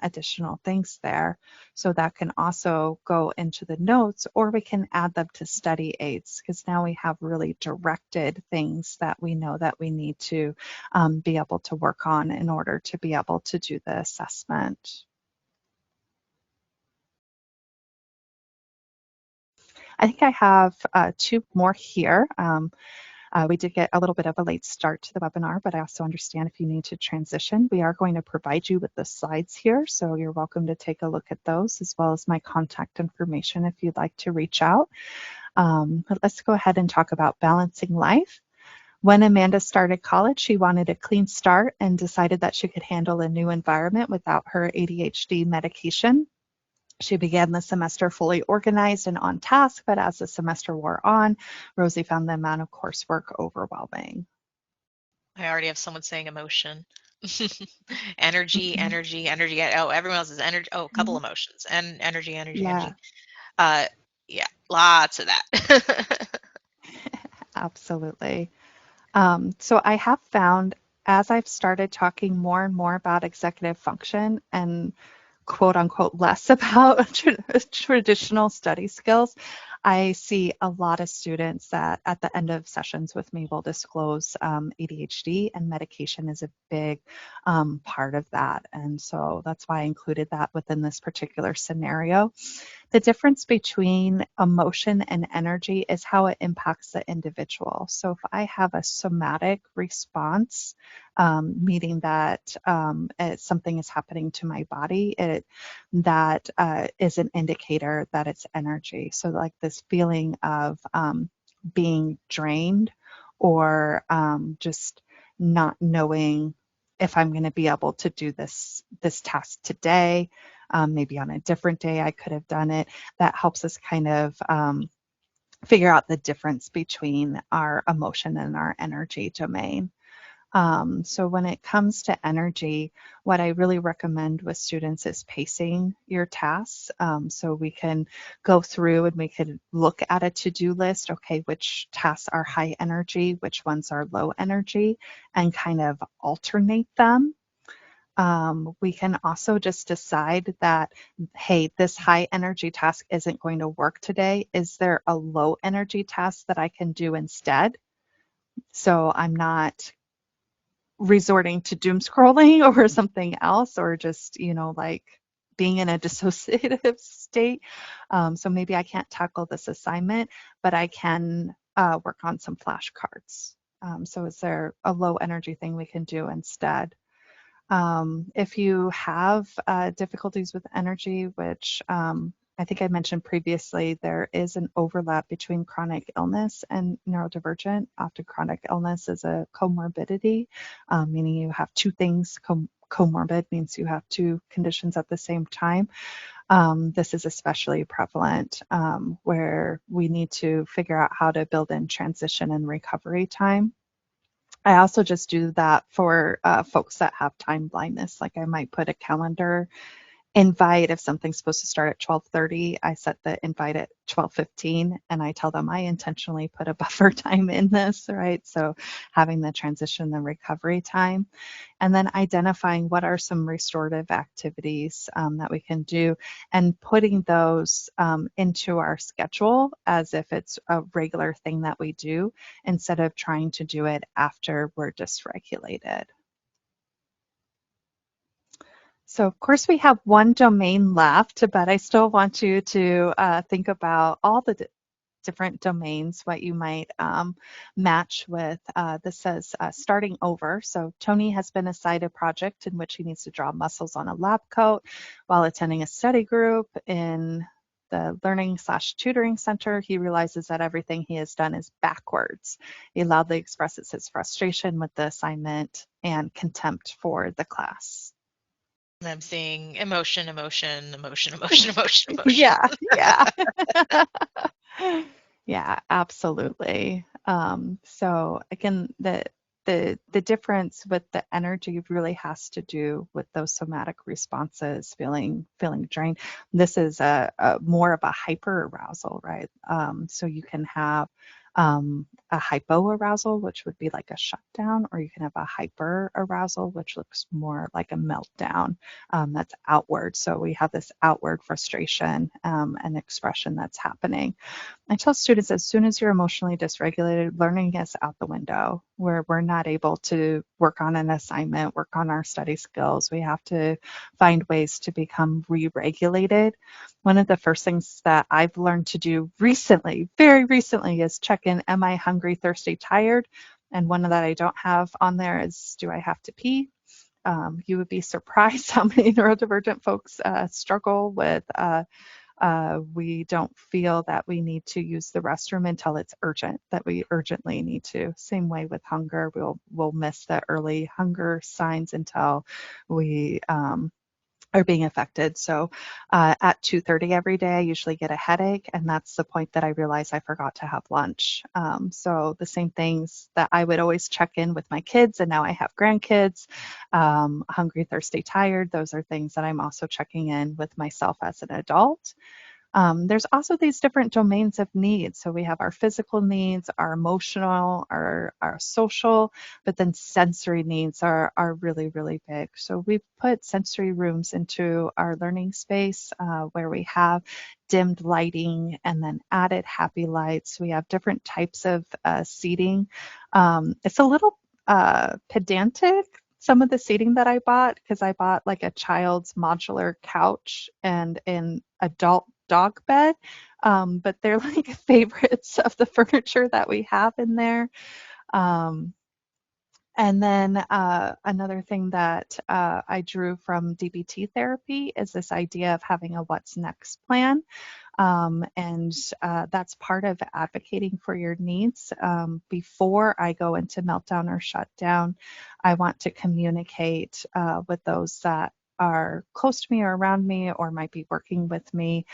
additional things there. So that can also go into the notes, or we can add them to study aids, because now we have really directed things that we know that we need to be able to work on in order to be able to do the assessment. I think I have 2 more here. We did get a little bit of a late start to the webinar, but I also understand if you need to transition, we are going to provide you with the slides here. So you're welcome to take a look at those, as well as my contact information if you'd like to reach out. But let's go ahead and talk about balancing life. When Amanda started college, she wanted a clean start and decided that she could handle a new environment without her ADHD medication. She began the semester fully organized and on task, but as the semester wore on, Rosie found the amount of coursework overwhelming. I already have someone saying emotion. Energy, Mhm. energy, energy. Oh, everyone else is energy. Oh, a couple Mhm. emotions. And energy, energy, Yeah, energy. Uh, yeah, lots of that. absolutely. So I have found as I've started talking more and more about executive function and quote unquote less about traditional study skills, I see a lot of students that at the end of sessions with me will disclose ADHD, and medication is a big part of that. And so that's why I included that within this particular scenario. The difference between emotion and energy is how it impacts the individual. So if I have a somatic response, meaning that something is happening to my body, that is an indicator that it's energy. So like this feeling of being drained, or just not knowing if I'm going to be able to do this task today. Maybe on a different day I could have done it. That helps us kind of figure out the difference between our emotion and our energy domain. So when it comes to energy, what I really recommend with students is pacing your tasks. So we can go through and we could look at a to-do list. Okay, which tasks are high energy, which ones are low energy, and kind of alternate them. We can also just decide that, hey, this high energy task isn't going to work today. Is there a low energy task that I can do instead? So I'm not resorting to doom scrolling or something else, or just, like being in a dissociative state. So maybe I can't tackle this assignment, but I can work on some flashcards. So is there a low energy thing we can do instead? If you have difficulties with energy, which I think I mentioned previously, there is an overlap between chronic illness and neurodivergent. Often chronic illness is a comorbidity, meaning you have two things. Comorbid means you have two conditions at the same time. This is especially prevalent where we need to figure out how to build in transition and recovery time. I also just do that for folks that have time blindness. Like I might put a calendar invite if something's supposed to start at 12:30. I set the invite at 12:15, and I tell them I intentionally put a buffer time in this, right? So having the transition, the recovery time, and then identifying what are some restorative activities that we can do, and putting those into our schedule as if it's a regular thing that we do, instead of trying to do it after we're dysregulated. So of course we have one domain left, but I still want you to think about all the different domains, what you might match with. This says starting over. So Tony has been assigned a project in which he needs to draw muscles on a lab coat while attending a study group in the learning/tutoring center. He realizes that everything he has done is backwards. He loudly expresses his frustration with the assignment and contempt for the class. I'm seeing emotion, emotion, emotion, emotion, emotion, emotion. Yeah, yeah. Yeah, absolutely. So again, the difference with the energy really has to do with those somatic responses, feeling drained. This is a more of a hyper arousal, right? So you can have a hypoarousal, which would be like a shutdown, or you can have a hyper arousal, which looks more like a meltdown. That's outward. So we have this outward frustration and expression that's happening. I tell students as soon as you're emotionally dysregulated, learning is out the window, where we're not able to work on an assignment, work on our study skills. We have to find ways to become re-regulated. One of the first things that I've learned to do recently, very recently, is check in, am I hungry, thirsty, tired? And one that I don't have on there is, do I have to pee? You would be surprised how many neurodivergent folks struggle with we don't feel that we need to use the restroom until it's urgent, that we urgently need to. Same way with hunger. We'll miss the early hunger signs until we are being affected. So at 2:30 every day, I usually get a headache, and that's the point that I realize I forgot to have lunch. So the same things that I would always check in with my kids, and now I have grandkids, hungry, thirsty, tired. Those are things that I'm also checking in with myself as an adult. There's also these different domains of needs. So we have our physical needs, our emotional, our social, but then sensory needs are really, really big. So we've put sensory rooms into our learning space where we have dimmed lighting and then added happy lights. We have different types of seating. It's a little pedantic, some of the seating that I bought, because I bought like a child's modular couch and an adult dog bed, but they're like favorites of the furniture that we have in there. Um, and then another thing that I drew from DBT therapy is this idea of having a what's next plan. And that's part of advocating for your needs. Before I go into meltdown or shutdown, I want to communicate with those that are close to me or around me or might be working with me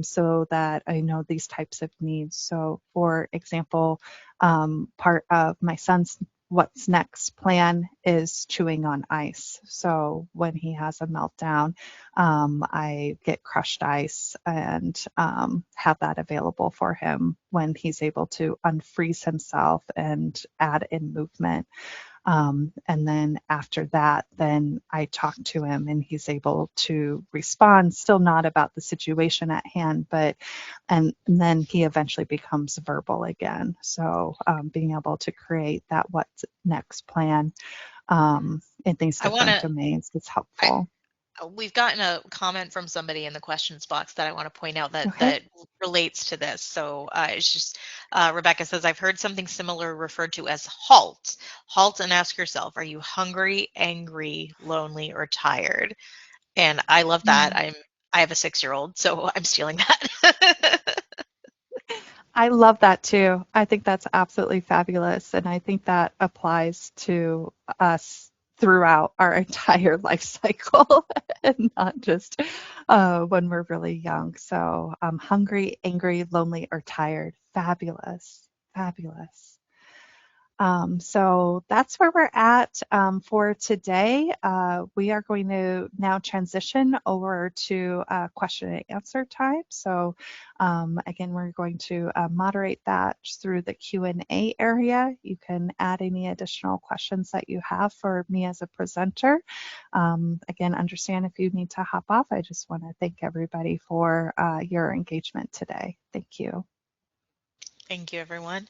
so that I know these types of needs. So, for example, part of my son's what's next plan is chewing on ice. So when he has a meltdown, I get crushed ice and have that available for him when he's able to unfreeze himself and add in movement. And then after that, then I talk to him and he's able to respond, still not about the situation at hand, but, and then he eventually becomes verbal again. So being able to create that what's next plan in these I want different to, domains is helpful. we've gotten a comment from somebody in the questions box that I want to point out that Okay. relates to this. So it's just Rebecca says, I've heard something similar referred to as halt. Halt and ask yourself, are you hungry, angry, lonely, or tired? And I love that. Mm. I have a 6-year-old, so I'm stealing that. I love that too. I think that's absolutely fabulous. And I think that applies to us throughout our entire life cycle and not just when we're really young. So hungry, angry, lonely, or tired. Fabulous. Fabulous. So that's where we're at for today. We are going to now transition over to question and answer time. So again, we're going to moderate that through the Q&A area. You can add any additional questions that you have for me as a presenter. Again, understand if you need to hop off. I just want to thank everybody for your engagement today. Thank you. Thank you, everyone.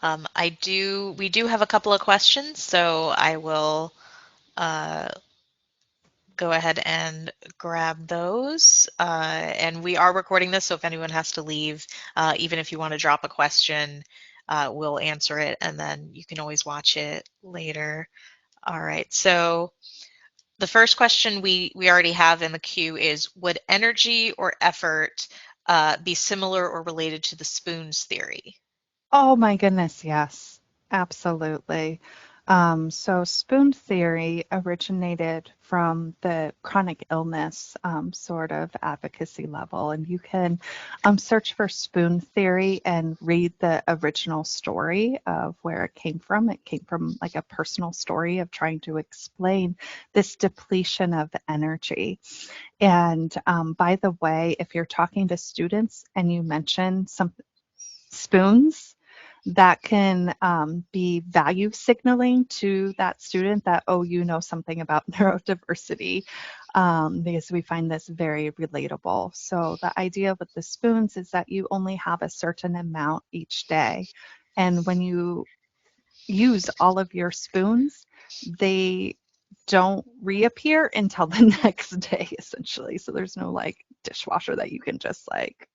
We do have a couple of questions, so I will uh, go ahead and grab those. And we are recording this, so if anyone has to leave, even if you want to drop a question, we'll answer it, and then you can always watch it later. All right, so the first question we already have in the queue is, would energy or effort be similar or related to the spoons theory? Oh my goodness, yes, absolutely. So spoon theory originated from the chronic illness sort of advocacy level, and you can search for spoon theory and read the original story of where it came from. It came from like a personal story of trying to explain this depletion of energy. And by the way, if you're talking to students and you mention some spoons, that can be value signaling to that student that, oh, you know something about neurodiversity, because we find this very relatable. So the idea with the spoons is that you only have a certain amount each day. And when you use all of your spoons, they don't reappear until the next day, essentially. So there's no like dishwasher that you can just like,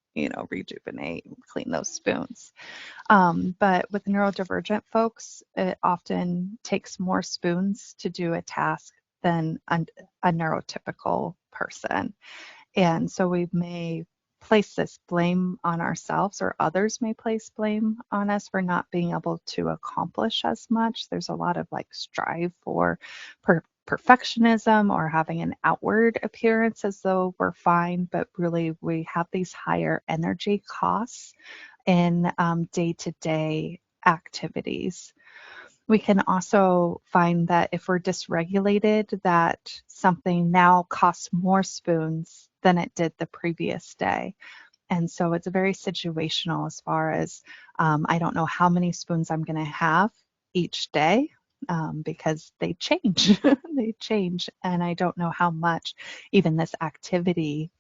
rejuvenate and clean those spoons. But with neurodivergent folks, it often takes more spoons to do a task than a neurotypical person. And so we may place this blame on ourselves, or others may place blame on us for not being able to accomplish as much. There's a lot of like strive for perfectionism or having an outward appearance as though we're fine, but really we have these higher energy costs in day-to-day activities. We can also find that if we're dysregulated, that something now costs more spoons than it did the previous day. And so it's very situational as far as I don't know how many spoons I'm going to have each day, because they change. They change. And I don't know how much even this activity,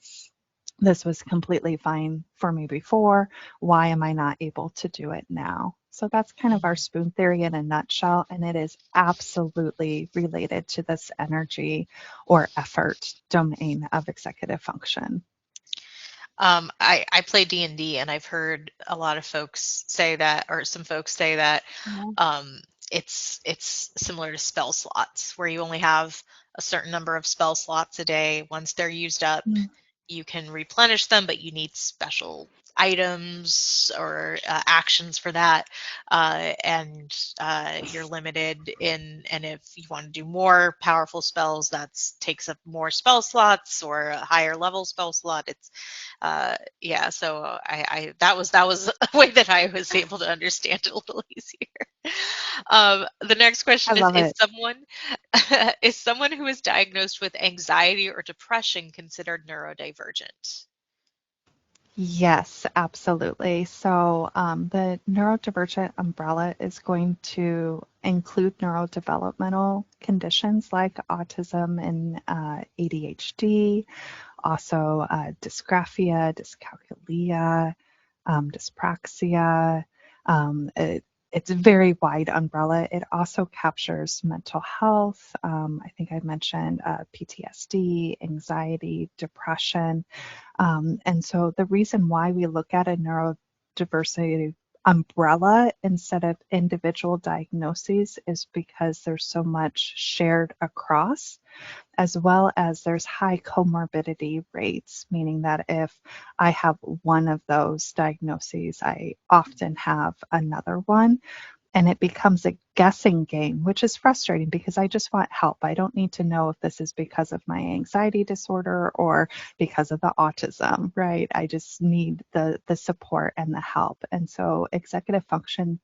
this was completely fine for me before. Why am I not able to do it now? So that's kind of our spoon theory in a nutshell, and it is absolutely related to this energy or effort domain of executive function. I play D&D, and I've heard a lot of folks say that, or some folks say that it's similar to spell slots, where you only have a certain number of spell slots a day. Once they're used up, you can replenish them, but you need special items or actions for that, and you're limited in. And if you want to do more powerful spells, that takes up more spell slots or a higher level spell slot. It's so I that was a way that I was able to understand it a little easier. The next question is someone who is diagnosed with anxiety or depression considered neurodivergent? Yes, absolutely. So the neurodivergent umbrella is going to include neurodevelopmental conditions like autism and ADHD, also dysgraphia, dyscalculia, dyspraxia. It's a very wide umbrella. It also captures mental health. I think I mentioned PTSD, anxiety, depression. And so the reason why we look at a neurodiversity umbrella instead of individual diagnoses is because there's so much shared across, as well as there's high comorbidity rates, meaning that if I have one of those diagnoses, I often have another one. And it becomes a guessing game, which is frustrating because I just want help. I don't need to know if this is because of my anxiety disorder or because of the autism, right? I just need the support and the help. And so executive function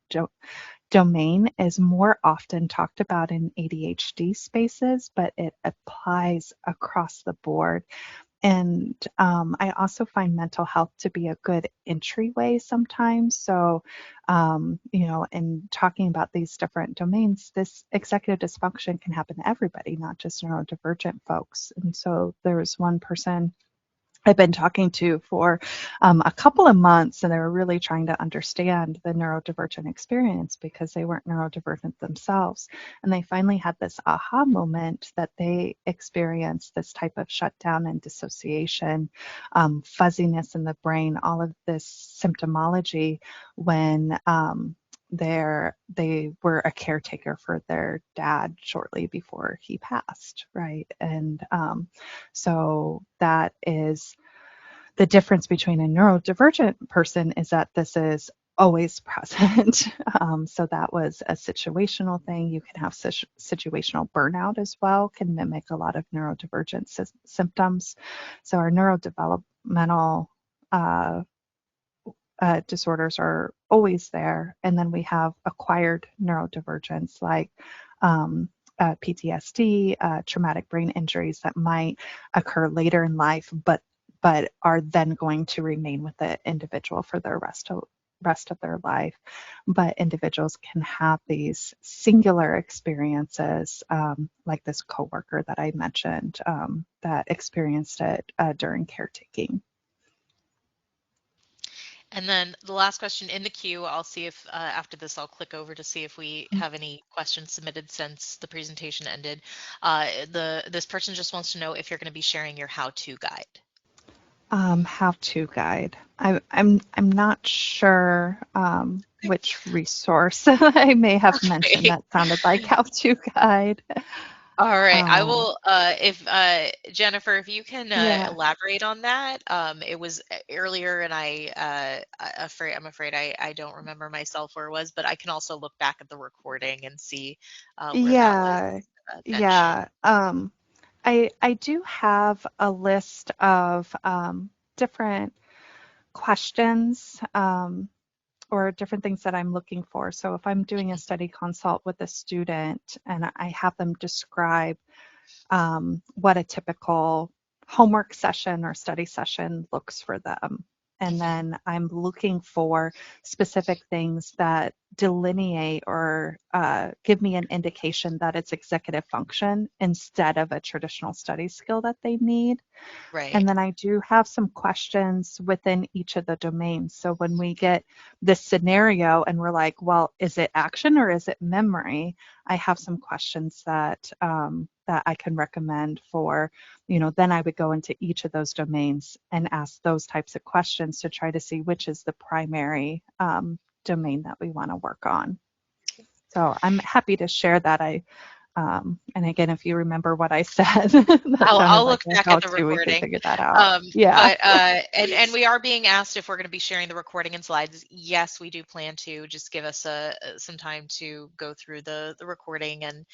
domain is more often talked about in ADHD spaces, but it applies across the board. And I also find mental health to be a good entryway sometimes. So, in talking about these different domains, this executive dysfunction can happen to everybody, not just neurodivergent folks. And so there was one person I've been talking to for a couple of months, and they were really trying to understand the neurodivergent experience because they weren't neurodivergent themselves. And they finally had this aha moment that they experienced this type of shutdown and dissociation, fuzziness in the brain, all of this symptomology when they were a caretaker for their dad shortly before he passed, right? And so that is the difference between a neurodivergent person, is that this is always present. So that was a situational thing. You can have situational burnout as well, can mimic a lot of neurodivergent symptoms. So our neurodevelopmental disorders are always there. And then we have acquired neurodivergence like PTSD, traumatic brain injuries that might occur later in life, but are then going to remain with the individual for the rest of their life. But individuals can have these singular experiences, like this coworker that I mentioned that experienced it during caretaking. And then the last question in the queue, I'll see if after this I'll click over to see if we have any questions submitted since the presentation ended. This person just wants to know if you're going to be sharing your how-to guide. How-to guide. I'm not sure which resource I may have mentioned that sounded like how-to guide. All right, I will, if Jennifer, if you can Yeah. elaborate on that. It was earlier, and I'm afraid I don't remember myself where it was, but I can also look back at the recording and see where that was mentioned. I do have a list of different questions or different things that I'm looking for. So if I'm doing a study consult with a student and I have them describe what a typical homework session or study session looks for them. And then I'm looking for specific things that delineate or give me an indication that it's executive function instead of a traditional study skill that they need. Right. And then I do have some questions within each of the domains. So when we get this scenario and we're like, well, is it action or is it memory? I have some questions that that I can recommend for, then I would go into each of those domains and ask those types of questions to try to see which is the primary domain that we want to work on. So I'm happy to share that. And again, if you remember what I said, I'll look back at the recording. We can figure that out. Yeah. But and we are being asked if we're going to be sharing the recording and slides. Yes, we do plan to. Just give us some time to go through the recording and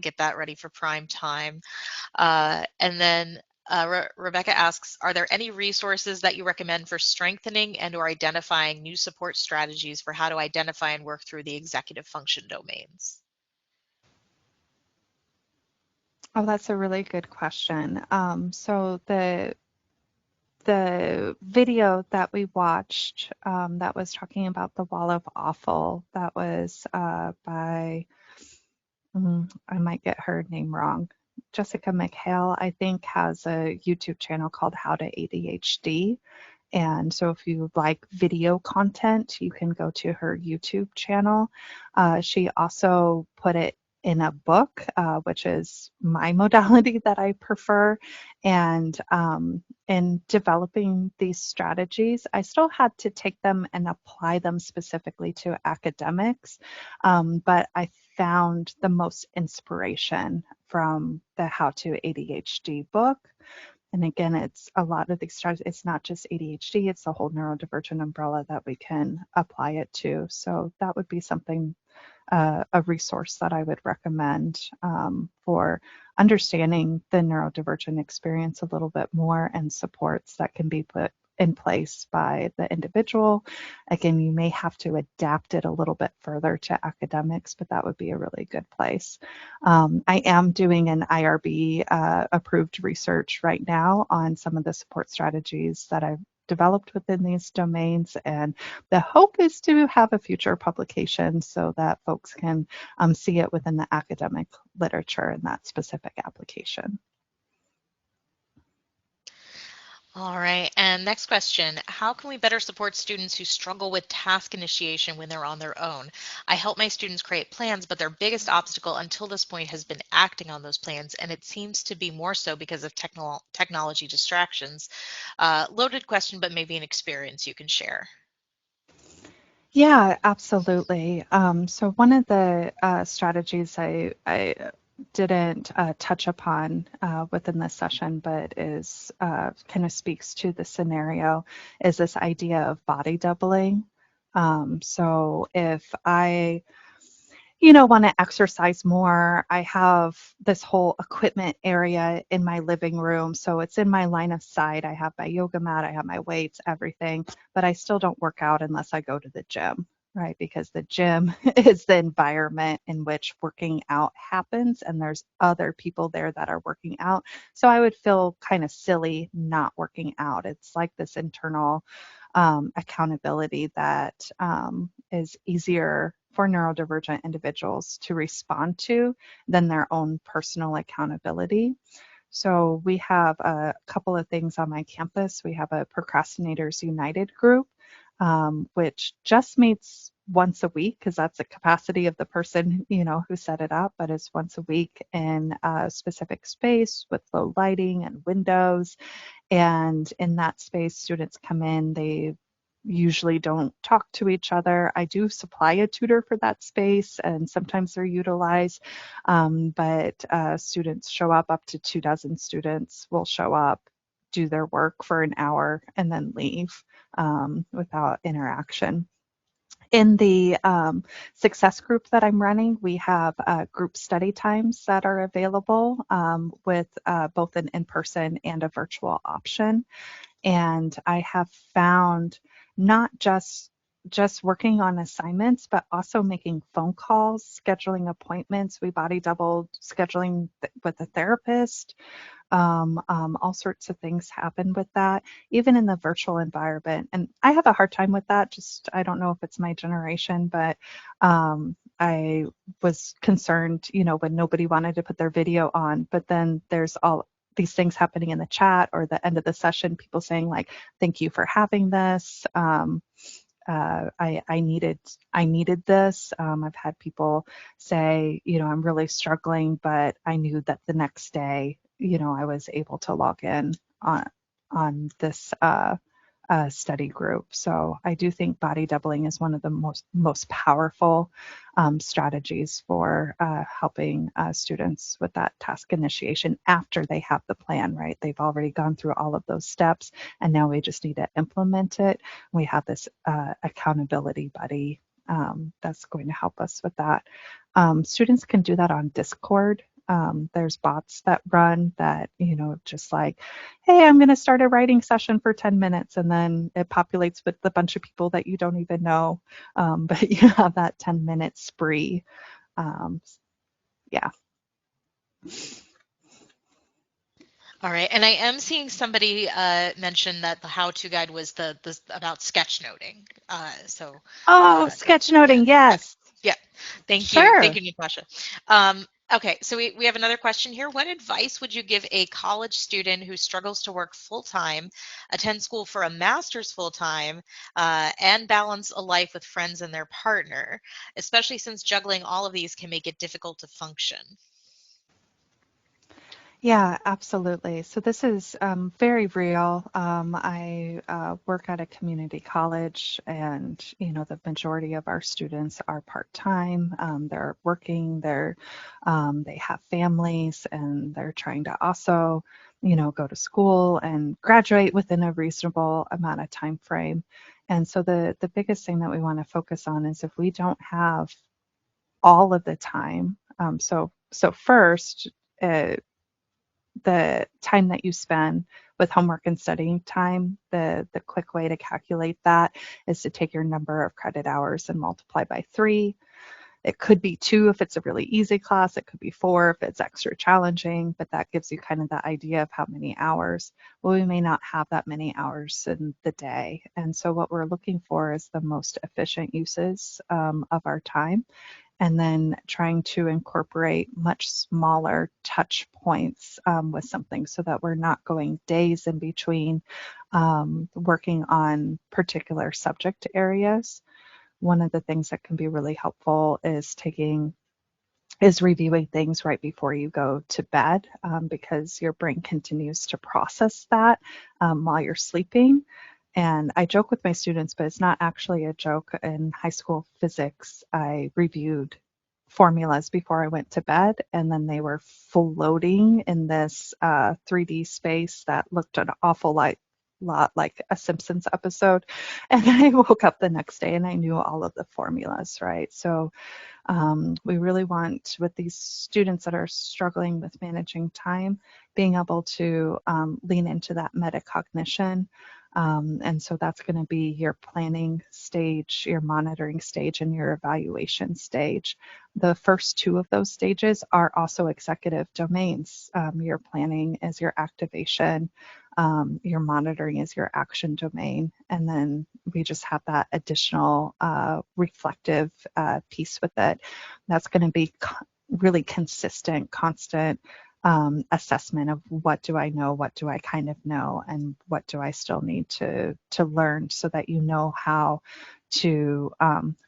get that ready for prime time. And then Rebecca asks, are there any resources that you recommend for strengthening and or identifying new support strategies for how to identify and work through the executive function domains? Oh, that's a really good question. So the video that we watched that was talking about the wall of awful, that was by, I might get her name wrong, Jessica McHale, I think, has a YouTube channel called How to ADHD. And so if you like video content, you can go to her YouTube channel. She also put it in a book, which is my modality that I prefer. And in developing these strategies, I still had to take them and apply them specifically to academics. But I found the most inspiration from the How to ADHD book. And again, it's a lot of these strategies. It's not just ADHD, it's the whole neurodivergent umbrella that we can apply it to. So that would be something, a resource that I would recommend for understanding the neurodivergent experience a little bit more, and supports that can be put in place by the individual. Again, you may have to adapt it a little bit further to academics, but that would be a really good place. I am doing an IRB approved research right now on some of the support strategies that I've developed within these domains, and the hope is to have a future publication so that folks can see it within the academic literature in that specific application. All right, and next question, how can we better support students who struggle with task initiation when they're on their own? I help my students create plans, but their biggest obstacle until this point has been acting on those plans, and it seems to be more so because of technology distractions. Loaded question, but maybe an experience you can share. Yeah, absolutely. So one of the strategies I didn't touch upon within this session, but is kind of speaks to the scenario, is this idea of body doubling. So if I want to exercise more, I have this whole equipment area in my living room. So it's in my line of sight. I have my yoga mat, I have my weights, everything, but I still don't work out unless I go to the gym, right? Because the gym is the environment in which working out happens, and there's other people there that are working out. So I would feel kind of silly not working out. It's like this internal accountability that is easier for neurodivergent individuals to respond to than their own personal accountability. So we have a couple of things on my campus. We have a Procrastinators United group, which just meets once a week because that's the capacity of the person, who set it up, but it's once a week in a specific space with low lighting and windows. And in that space, students come in, they usually don't talk to each other. I do supply a tutor for that space, and sometimes they're utilized, but students show up to 24 students will show up, do their work for an hour, and then leave without interaction. In the success group that I'm running, we have group study times that are available with both an in-person and a virtual option. And I have found not just working on assignments, but also making phone calls, scheduling appointments. We body doubled scheduling with a therapist. All sorts of things happen with that, even in the virtual environment. And I have a hard time with that. Just, I don't know if it's my generation, but I was concerned, when nobody wanted to put their video on, but then there's all these things happening in the chat or the end of the session, people saying like, thank you for having this. I needed this. I've had people say, I'm really struggling, but I knew that the next day, I was able to log in on this study group. So I do think body doubling is one of the most powerful strategies for helping students with that task initiation after they have the plan, right? They've already gone through all of those steps, and now we just need to implement it. We have this accountability buddy that's going to help us with that. Students can do that on Discord. There's bots that run that, just like, hey, I'm going to start a writing session for 10 minutes, and then it populates with a bunch of people that you don't even know, but you have that 10-minute spree. Yeah. All right, and I am seeing somebody mention that the how-to guide was the about sketchnoting. Sketchnoting, yes. Yeah. Thank Sure. you, Natasha. Okay, so we have another question here. What advice would you give a college student who struggles to work full-time, attend school for a master's full-time, and balance a life with friends and their partner, especially since juggling all of these can make it difficult to function? Yeah, absolutely. So this is very real. I work at a community college, and the majority of our students are part-time. They're working. They have families, and they're trying to also, go to school and graduate within a reasonable amount of time frame. And so the biggest thing that we want to focus on is if we don't have all of the time. So first. The time that you spend with homework and studying time, the quick way to calculate that is to take your number of credit hours and multiply by 3. It could be 2 if it's a really easy class. It could be 4 if it's extra challenging, but that gives you kind of the idea of how many hours. Well, we may not have that many hours in the day. And so what we're looking for is the most efficient uses of our time, and then trying to incorporate much smaller touch points with something so that we're not going days in between working on particular subject areas. One of the things that can be really helpful is reviewing things right before you go to bed, because your brain continues to process that while you're sleeping. And I joke with my students, but it's not actually a joke. In high school physics, I reviewed formulas before I went to bed, and then they were floating in this 3D space that looked an awful lot like a Simpsons episode. And I woke up the next day and I knew all of the formulas, right? So we really want, with these students that are struggling with managing time, being able to lean into that metacognition. And so that's going to be your planning stage, your monitoring stage, and your evaluation stage. The first two of those stages are also executive domains. Your planning is your activation, your monitoring is your action domain, and then we just have that additional reflective piece with it. That's going to be really consistent, constant assessment of what do I know, what do I kind of know, and what do I still need to learn, so that you know how to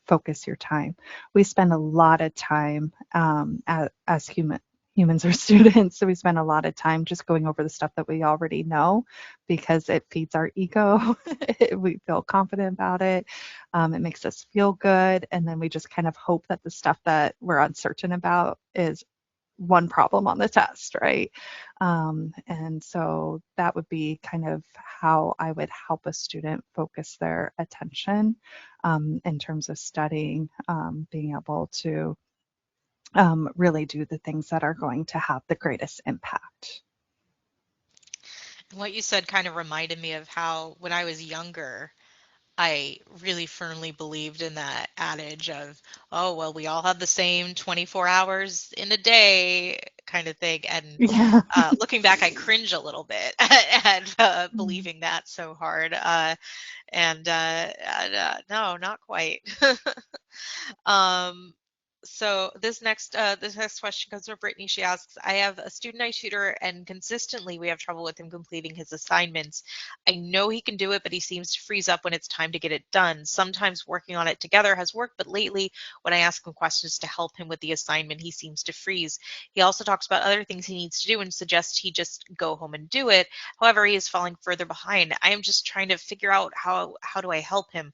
focus your time. We spend a lot of time as humans or students, so we spend a lot of time just going over the stuff that we already know, because it feeds our ego. We feel confident about it. It makes us feel good, and then we just kind of hope that the stuff that we're uncertain about is one problem on the test, right? And so that would be kind of how I would help a student focus their attention in terms of studying, being able to really do the things that are going to have the greatest impact. What you said kind of reminded me of how when I was younger, I really firmly believed in that adage of, oh, well, we all have the same 24 hours in a day kind of thing. And Yeah. looking back, I cringe a little bit at believing that so hard. No, not quite. Um, so this next question comes from Brittany. She asks, I have a student I tutor and consistently we have trouble with him completing his assignments. I know he can do it, but he seems to freeze up when it's time to get it done. Sometimes working on it together has worked, but lately when I ask him questions to help him with the assignment, he seems to freeze. He also talks about other things he needs to do and suggests he just go home and do it. However, he is falling further behind. I am just trying to figure out how do I help him?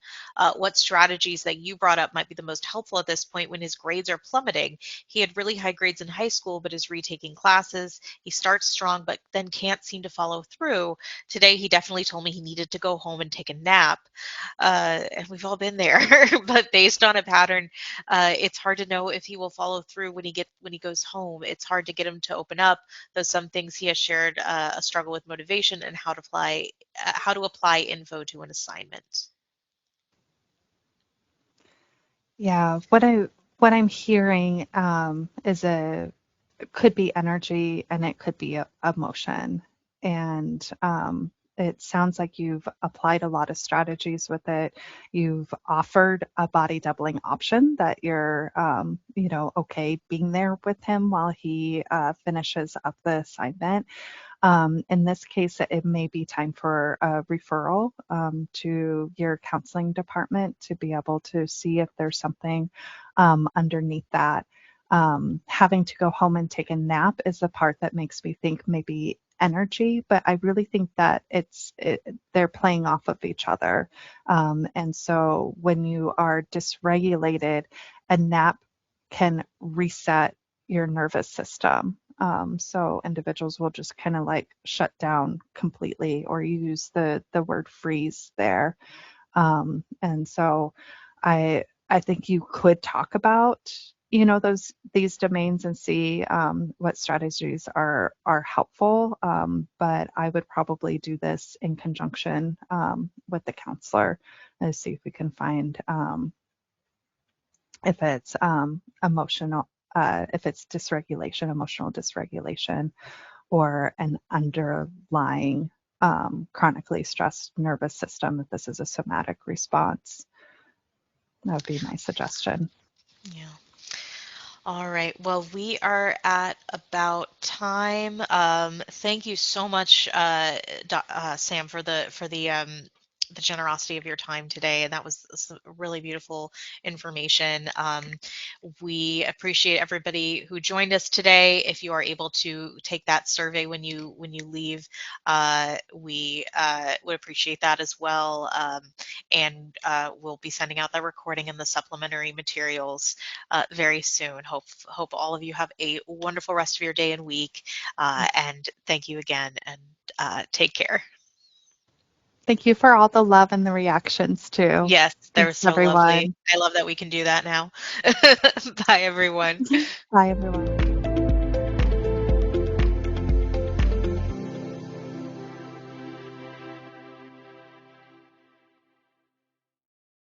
What strategies that you brought up might be the most helpful at this point when his grades are plummeting. He had really high grades in high school, but is retaking classes. He starts strong, but then can't seem to follow through. Today, he definitely told me he needed to go home and take a nap. And we've all been there, but based on a pattern, it's hard to know if he will follow through when he goes home. It's hard to get him to open up. Though some things he has shared a struggle with motivation and how to apply info to an assignment. Yeah, what I'm hearing is could be energy and it could be emotion. And it sounds like you've applied a lot of strategies with it. You've offered a body doubling option that you're, okay being there with him while he finishes up the assignment. In this case, it may be time for a referral to your counseling department to be able to see if there's something underneath that. Having to go home and take a nap is the part that makes me think maybe energy, but I really think that they're playing off of each other. And so when you are dysregulated, a nap can reset your nervous system. So individuals will just kind of like shut down completely, or use the word freeze there. And so I think you could talk about these domains and see what strategies are helpful. But I would probably do this in conjunction with the counselor and see if we can find if it's emotional, if it's dysregulation, emotional dysregulation, or an underlying chronically stressed nervous system, if this is a somatic response. That would be my suggestion. Yeah. All right. Well, we are at about time. Thank you so much, Sam, for the the generosity of your time today. And that was some really beautiful information. We appreciate everybody who joined us today. If you are able to take that survey when you leave, we would appreciate that as well. And we'll be sending out the recording and the supplementary materials very soon. Hope all of you have a wonderful rest of your day and week. And thank you again, and take care. Thank you for all the love and the reactions too. Yes, they're Thanks, so everyone. lovely. I love that we can do that now. Bye, everyone. Bye, everyone.